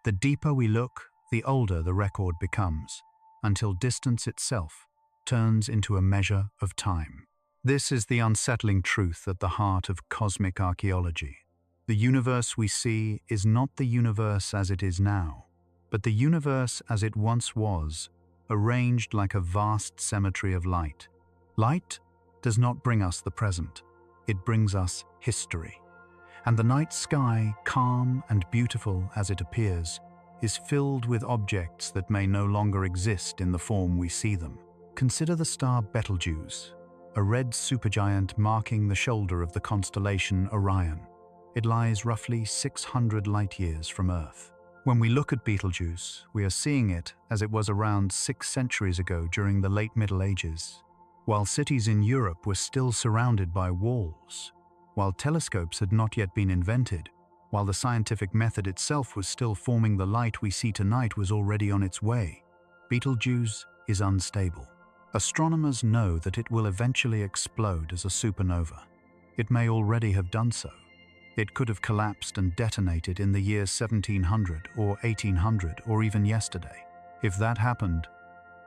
The deeper we look, the older the record becomes, until distance itself turns into a measure of time. This is the unsettling truth at the heart of cosmic archaeology. The universe we see is not the universe as it is now, but the universe as it once was, arranged like a vast cemetery of light. Light does not bring us the present. It brings us history. And the night sky, calm and beautiful as it appears, is filled with objects that may no longer exist in the form we see them. Consider the star Betelgeuse, a red supergiant marking the shoulder of the constellation Orion. It lies roughly 600 light-years from Earth. When we look at Betelgeuse, we are seeing it as it was around 6 centuries ago during the late Middle Ages. While cities in Europe were still surrounded by walls, while telescopes had not yet been invented, while the scientific method itself was still forming, the light we see tonight was already on its way. Betelgeuse is unstable. Astronomers know that it will eventually explode as a supernova. It may already have done so. It could have collapsed and detonated in the year 1700 or 1800 or even yesterday. If that happened,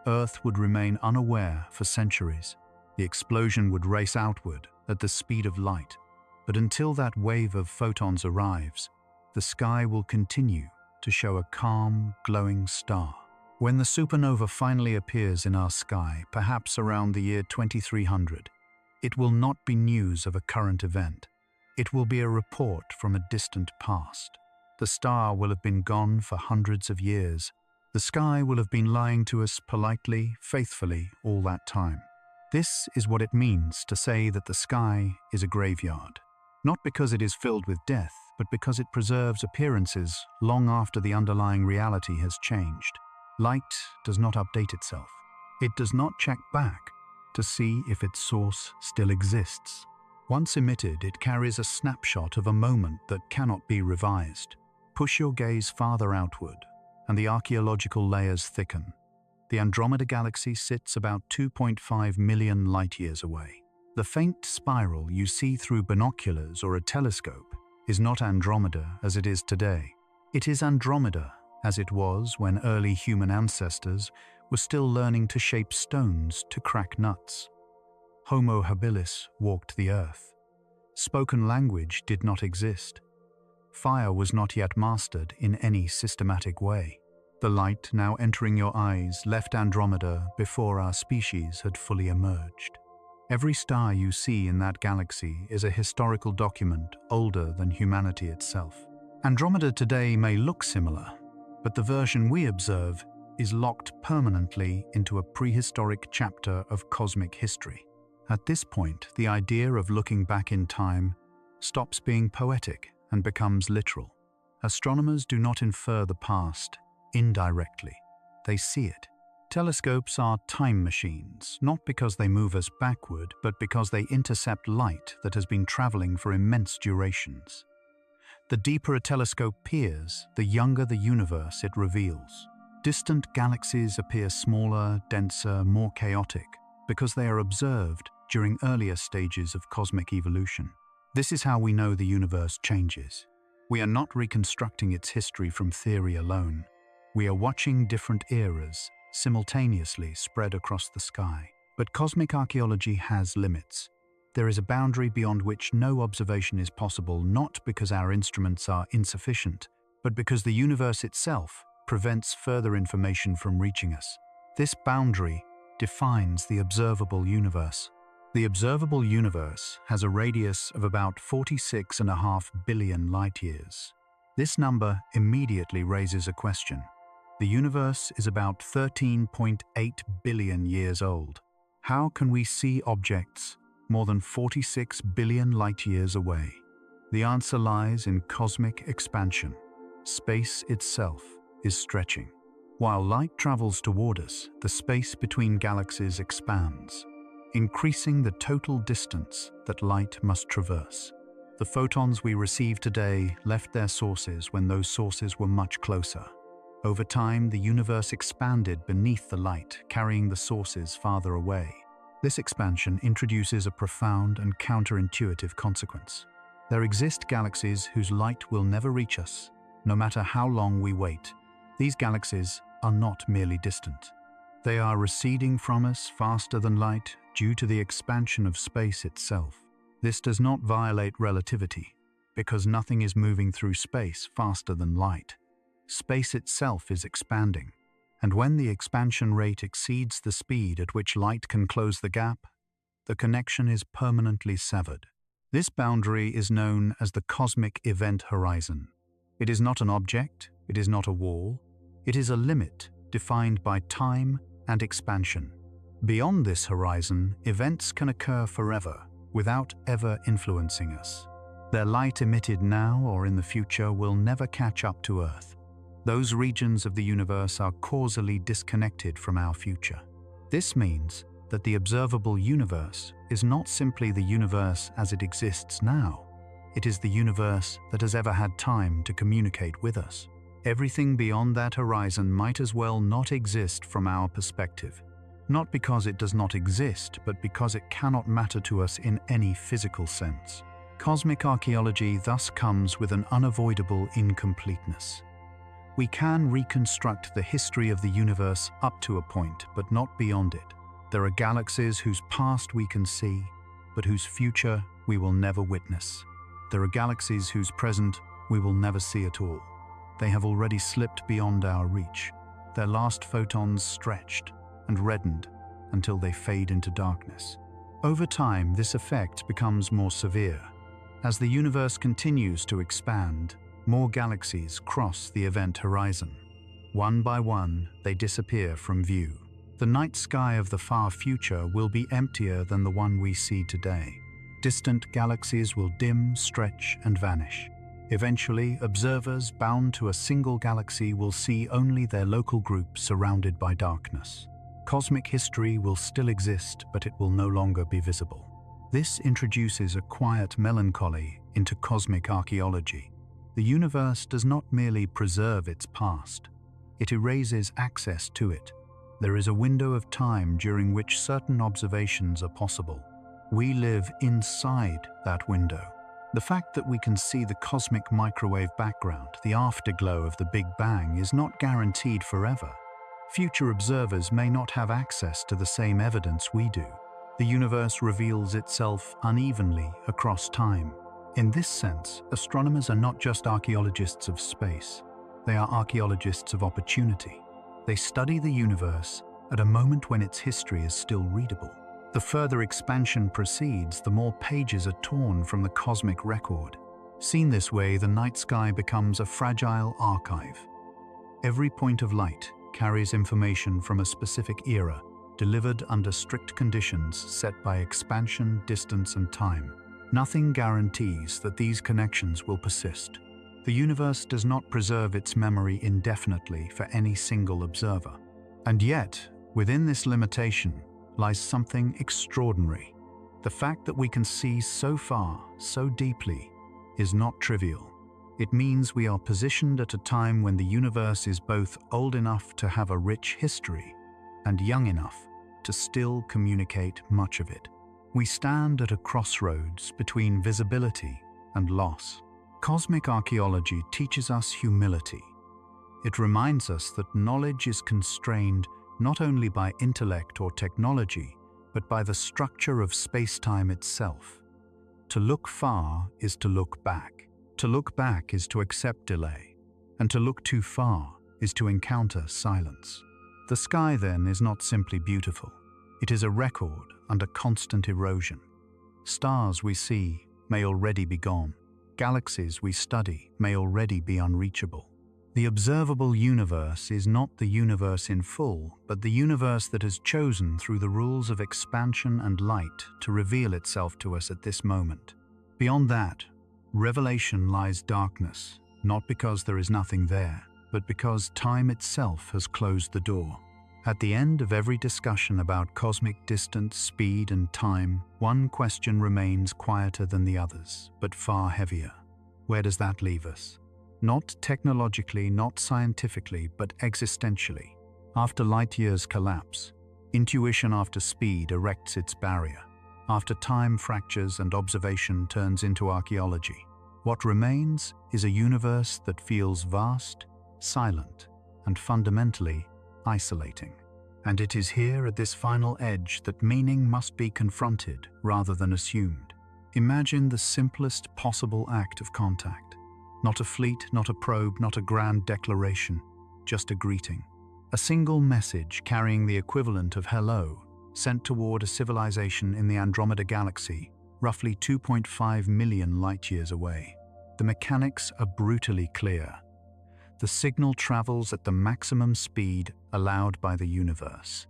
Earth would remain unaware for centuries. The explosion would race outward at the speed of light. But until that wave of photons arrives, the sky will continue to show a calm, glowing star. When the supernova finally appears in our sky, perhaps around the year 2300, it will not be news of a current event. It will be a report from a distant past. The star will have been gone for hundreds of years. The sky will have been lying to us politely, faithfully, all that time. This is what it means to say that the sky is a graveyard. Not because it is filled with death, but because it preserves appearances long after the underlying reality has changed. Light does not update itself. It does not check back to see if its source still exists. Once emitted, it carries a snapshot of a moment that cannot be revised. Push your gaze farther outward, and the archaeological layers thicken. The Andromeda galaxy sits about 2.5 million light-years away. The faint spiral you see through binoculars or a telescope is not Andromeda as it is today. It is Andromeda as it was when early human ancestors was still learning to shape stones to crack nuts. Homo habilis walked the earth. Spoken language did not exist. Fire was not yet mastered in any systematic way. The light now entering your eyes left Andromeda before our species had fully emerged. Every star you see in that galaxy is a historical document older than humanity itself. Andromeda today may look similar, but the version we observe is locked permanently into a prehistoric chapter of cosmic history. At this point, the idea of looking back in time stops being poetic and becomes literal. Astronomers do not infer the past indirectly. They see it. Telescopes are time machines, not because they move us backward, but because they intercept light that has been traveling for immense durations. The deeper a telescope peers, the younger the universe it reveals. Distant galaxies appear smaller, denser, more chaotic, because they are observed during earlier stages of cosmic evolution. This is how we know the universe changes. We are not reconstructing its history from theory alone. We are watching different eras simultaneously spread across the sky. But cosmic archaeology has limits. There is a boundary beyond which no observation is possible, not because our instruments are insufficient, but because the universe itself prevents further information from reaching us. This boundary defines the observable universe. The observable universe has a radius of about 46.5 billion light-years. This number immediately raises a question. The universe is about 13.8 billion years old. How can we see objects more than 46 billion light-years away? The answer lies in cosmic expansion. Space itself is stretching. While light travels toward us, the space between galaxies expands, increasing the total distance that light must traverse. The photons we receive today left their sources when those sources were much closer. Over time, the universe expanded beneath the light, carrying the sources farther away. This expansion introduces a profound and counterintuitive consequence. There exist galaxies whose light will never reach us, no matter how long we wait. These galaxies are not merely distant. They are receding from us faster than light due to the expansion of space itself. This does not violate relativity, because nothing is moving through space faster than light. Space itself is expanding, and when the expansion rate exceeds the speed at which light can close the gap, the connection is permanently severed. This boundary is known as the cosmic event horizon. It is not an object, it is not a wall, it is a limit defined by time and expansion. Beyond this horizon, events can occur forever without ever influencing us. Their light emitted now or in the future will never catch up to Earth. Those regions of the universe are causally disconnected from our future. This means that the observable universe is not simply the universe as it exists now. It is the universe that has ever had time to communicate with us. Everything beyond that horizon might as well not exist from our perspective. Not because it does not exist, but because it cannot matter to us in any physical sense. Cosmic archaeology thus comes with an unavoidable incompleteness. We can reconstruct the history of the universe up to a point, but not beyond it. There are galaxies whose past we can see, but whose future we will never witness. There are galaxies whose present we will never see at all. They have already slipped beyond our reach, their last photons stretched and reddened until they fade into darkness. Over time, this effect becomes more severe. As the universe continues to expand, more galaxies cross the event horizon. One by one, they disappear from view. The night sky of the far future will be emptier than the one we see today. Distant galaxies will dim, stretch, and vanish. Eventually, observers bound to a single galaxy will see only their local group surrounded by darkness. Cosmic history will still exist, but it will no longer be visible. This introduces a quiet melancholy into cosmic archaeology. The universe does not merely preserve its past, it erases access to it. There is a window of time during which certain observations are possible. We live inside that window. The fact that we can see the cosmic microwave background, the afterglow of the Big Bang, is not guaranteed forever. Future observers may not have access to the same evidence we do. The universe reveals itself unevenly across time. In this sense, astronomers are not just archaeologists of space. They are archaeologists of opportunity. They study the universe at a moment when its history is still readable. The further expansion proceeds, the more pages are torn from the cosmic record. Seen this way, the night sky becomes a fragile archive. Every point of light carries information from a specific era, delivered under strict conditions set by expansion, distance, and time. Nothing guarantees that these connections will persist. The universe does not preserve its memory indefinitely for any single observer. And yet, within this limitation lies something extraordinary. The fact that we can see so far, so deeply, is not trivial. It means we are positioned at a time when the universe is both old enough to have a rich history and young enough to still communicate much of it. We stand at a crossroads between visibility and loss. Cosmic archaeology teaches us humility. It reminds us that knowledge is constrained not only by intellect or technology, but by the structure of space-time itself. To look far is to look back. To look back is to accept delay, and to look too far is to encounter silence. The sky, then, is not simply beautiful. It is a record under constant erosion. Stars we see may already be gone. Galaxies we study may already be unreachable. The observable universe is not the universe in full, but the universe that has chosen through the rules of expansion and light to reveal itself to us at this moment. Beyond that, revelation lies darkness, not because there is nothing there, but because time itself has closed the door. At the end of every discussion about cosmic distance, speed, and time, one question remains quieter than the others, but far heavier. Where does that leave us? Not technologically, not scientifically, but existentially. After light years collapse, intuition after speed erects its barrier. After time fractures and observation turns into archaeology, what remains is a universe that feels vast, silent, and fundamentally isolating. And it is here at this final edge that meaning must be confronted rather than assumed. Imagine the simplest possible act of contact. Not a fleet, not a probe, not a grand declaration, just a greeting. A single message carrying the equivalent of hello, sent toward a civilization in the Andromeda galaxy, roughly 2.5 million light-years away. The mechanics are brutally clear. The signal travels at the maximum speed allowed by the universe.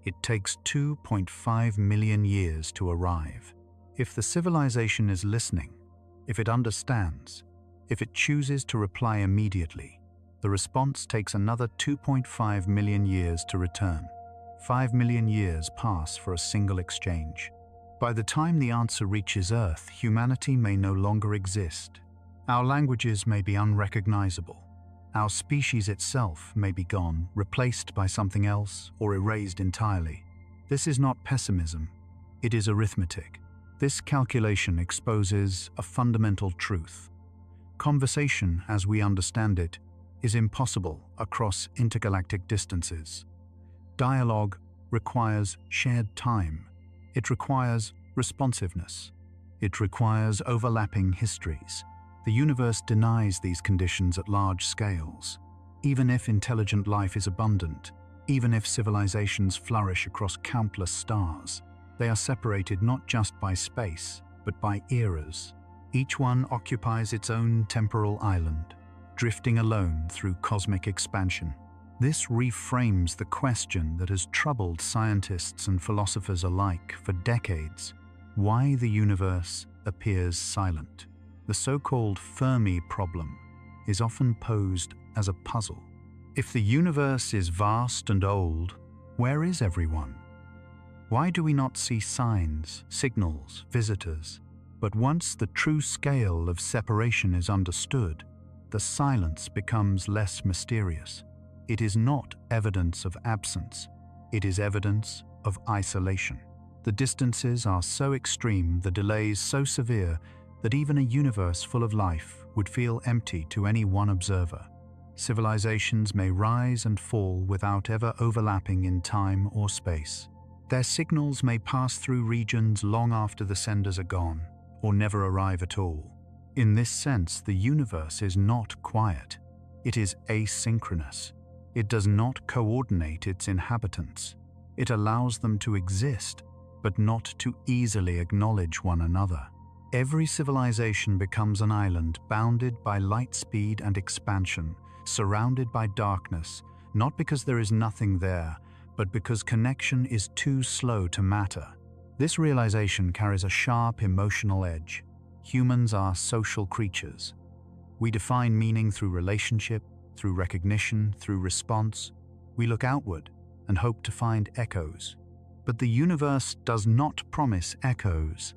It takes 2.5 million years to arrive. If the civilization is listening, if it understands, if it chooses to reply immediately, the response takes another 2.5 million years to return. 5 million years pass for a single exchange. By the time the answer reaches Earth, humanity may no longer exist. Our languages may be unrecognizable. Our species itself may be gone, replaced by something else, or erased entirely. This is not pessimism, it is arithmetic. This calculation exposes a fundamental truth. Conversation, as we understand it, is impossible across intergalactic distances. Dialogue requires shared time. It requires responsiveness. It requires overlapping histories. The universe denies these conditions at large scales. Even if intelligent life is abundant, even if civilizations flourish across countless stars, they are separated not just by space, but by eras. Each one occupies its own temporal island, drifting alone through cosmic expansion. This reframes the question that has troubled scientists and philosophers alike for decades: why the universe appears silent. The so-called Fermi problem is often posed as a puzzle. If the universe is vast and old, where is everyone? Why do we not see signs, signals, visitors? But once the true scale of separation is understood, the silence becomes less mysterious. It is not evidence of absence, it is evidence of isolation. The distances are so extreme, the delays so severe, that even a universe full of life would feel empty to any one observer. civilizations may rise and fall without ever overlapping in time or space. Their signals may pass through regions long after the senders are gone, or never arrive at all. In this sense, the universe is not quiet. It is asynchronous. It does not coordinate its inhabitants. It allows them to exist, but not to easily acknowledge one another. Every civilization becomes an island bounded by light speed and expansion, surrounded by darkness, not because there is nothing there, but because connection is too slow to matter. This realization carries a sharp emotional edge. Humans are social creatures. We define meaning through relationship, through recognition, through response. We look outward and hope to find echoes. But the universe does not promise echoes.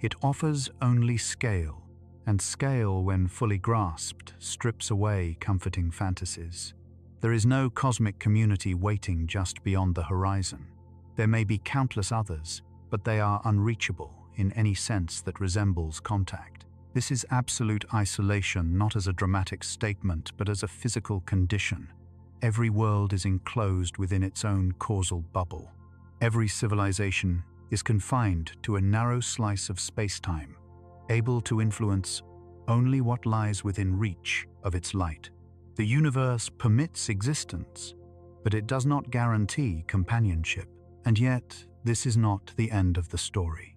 It offers only scale, and scale, when fully grasped, strips away comforting fantasies. There is no cosmic community waiting just beyond the horizon. There may be countless others, but they are unreachable in any sense that resembles contact. This is absolute isolation, not as a dramatic statement, but as a physical condition. Every world is enclosed within its own causal bubble. Every civilization is confined to a narrow slice of space-time, able to influence only what lies within reach of its light. The universe permits existence, but it does not guarantee companionship. And yet, this is not the end of the story.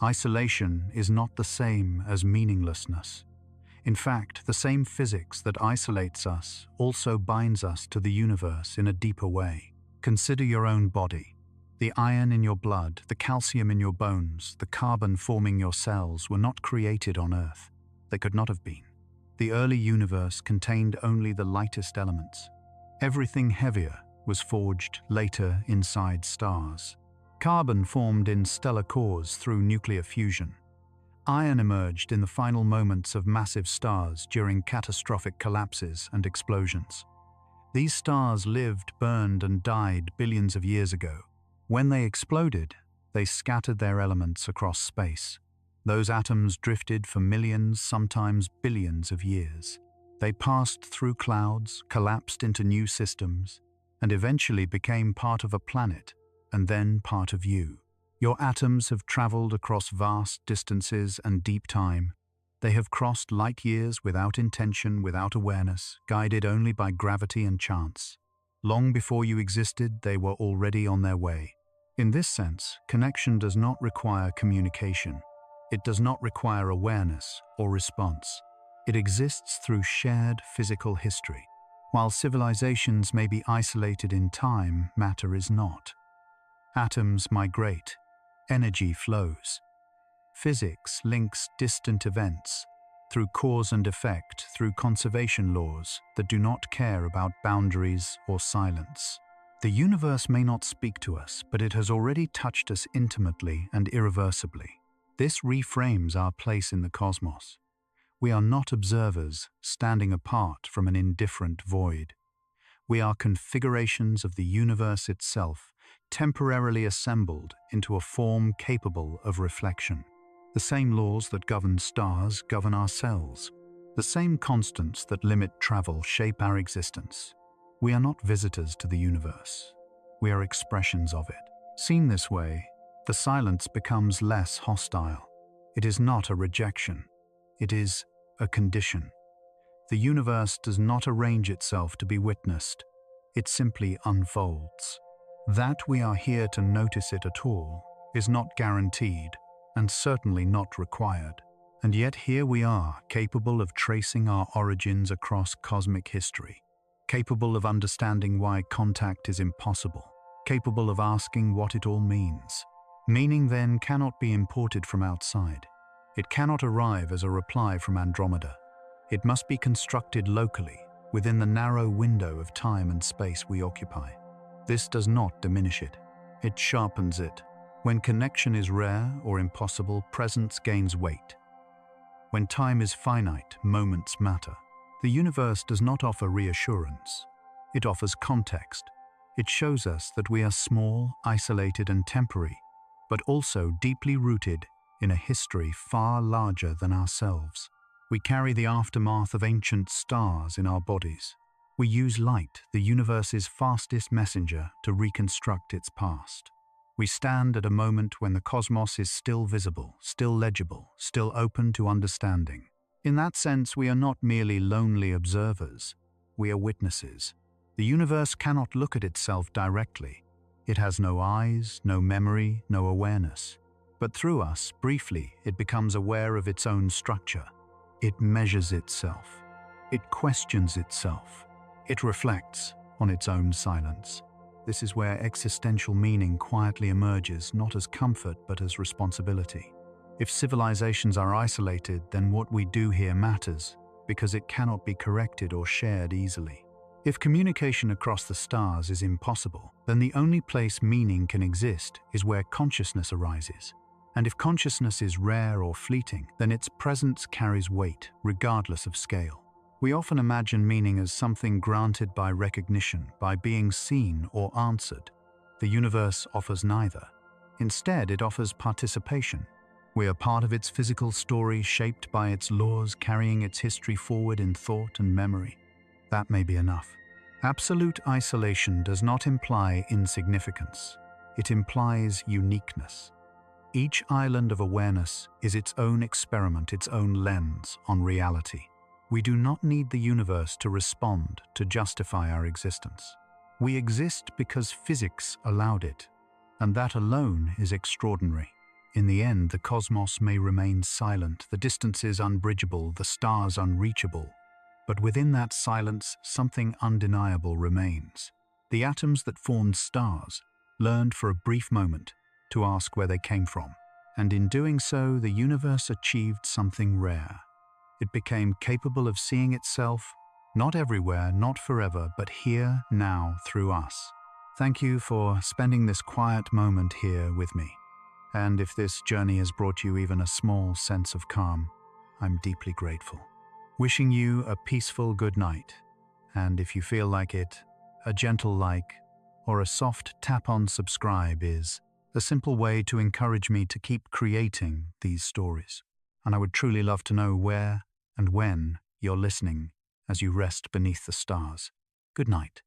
Isolation is not the same as meaninglessness. In fact, the same physics that isolates us also binds us to the universe in a deeper way. Consider your own body. The iron in your blood, the calcium in your bones, the carbon forming your cells were not created on Earth. They could not have been. The early universe contained only the lightest elements. Everything heavier was forged later inside stars. Carbon formed in stellar cores through nuclear fusion. Iron emerged in the final moments of massive stars during catastrophic collapses and explosions. These stars lived, burned, and died billions of years ago. When they exploded, they scattered their elements across space. Those atoms drifted for millions, sometimes billions of years. They passed through clouds, collapsed into new systems, and eventually became part of a planet, and then part of you. Your atoms have traveled across vast distances and deep time. They have crossed light years without intention, without awareness, guided only by gravity and chance. Long before you existed, they were already on their way. In this sense, connection does not require communication. It does not require awareness or response. It exists through shared physical history. While civilizations may be isolated in time, matter is not. Atoms migrate. Energy flows. Physics links distant events through cause and effect, through conservation laws that do not care about boundaries or silence. The universe may not speak to us, but it has already touched us intimately and irreversibly. This reframes our place in the cosmos. We are not observers standing apart from an indifferent void. We are configurations of the universe itself, temporarily assembled into a form capable of reflection. The same laws that govern stars govern ourselves. The same constants that limit travel shape our existence. We are not visitors to the universe. We are expressions of it. Seen this way, the silence becomes less hostile. It is not a rejection. It is a condition. The universe does not arrange itself to be witnessed. It simply unfolds. That we are here to notice it at all is not guaranteed, and certainly not required. And yet here we are, capable of tracing our origins across cosmic history, capable of understanding why contact is impossible, capable of asking what it all means. Meaning then cannot be imported from outside. It cannot arrive as a reply from Andromeda. It must be constructed locally, within the narrow window of time and space we occupy. This does not diminish it. It sharpens it. When connection is rare or impossible, presence gains weight. When time is finite, moments matter. The universe does not offer reassurance. It offers context. It shows us that we are small, isolated, and temporary, but also deeply rooted in a history far larger than ourselves. We carry the aftermath of ancient stars in our bodies. We use light, the universe's fastest messenger, to reconstruct its past. We stand at a moment when the cosmos is still visible, still legible, still open to understanding. In that sense, we are not merely lonely observers. We are witnesses. The universe cannot look at itself directly. It has no eyes, no memory, no awareness. But through us, briefly, it becomes aware of its own structure. It measures itself. It questions itself. It reflects on its own silence. This is where existential meaning quietly emerges, not as comfort but as responsibility. If civilizations are isolated, then what we do here matters, because it cannot be corrected or shared easily. If communication across the stars is impossible, then the only place meaning can exist is where consciousness arises. And if consciousness is rare or fleeting, then its presence carries weight, regardless of scale. We often imagine meaning as something granted by recognition, by being seen or answered. The universe offers neither. Instead, it offers participation. We are part of its physical story, shaped by its laws, carrying its history forward in thought and memory. That may be enough. Absolute isolation does not imply insignificance. It implies uniqueness. Each island of awareness is its own experiment, its own lens on reality. We do not need the universe to respond to justify our existence. We exist because physics allowed it, and that alone is extraordinary. In the end, the cosmos may remain silent, the distances unbridgeable, the stars unreachable. But within that silence, something undeniable remains. The atoms that formed stars learned for a brief moment to ask where they came from. And in doing so, the universe achieved something rare. It became capable of seeing itself, not everywhere, not forever, but here, now, through us. Thank you for spending this quiet moment here with me. And if this journey has brought you even a small sense of calm, I'm deeply grateful. Wishing you a peaceful good night. And if you feel like it, a gentle like or a soft tap on subscribe is a simple way to encourage me to keep creating these stories. And I would truly love to know where and when you're listening as you rest beneath the stars. Good night.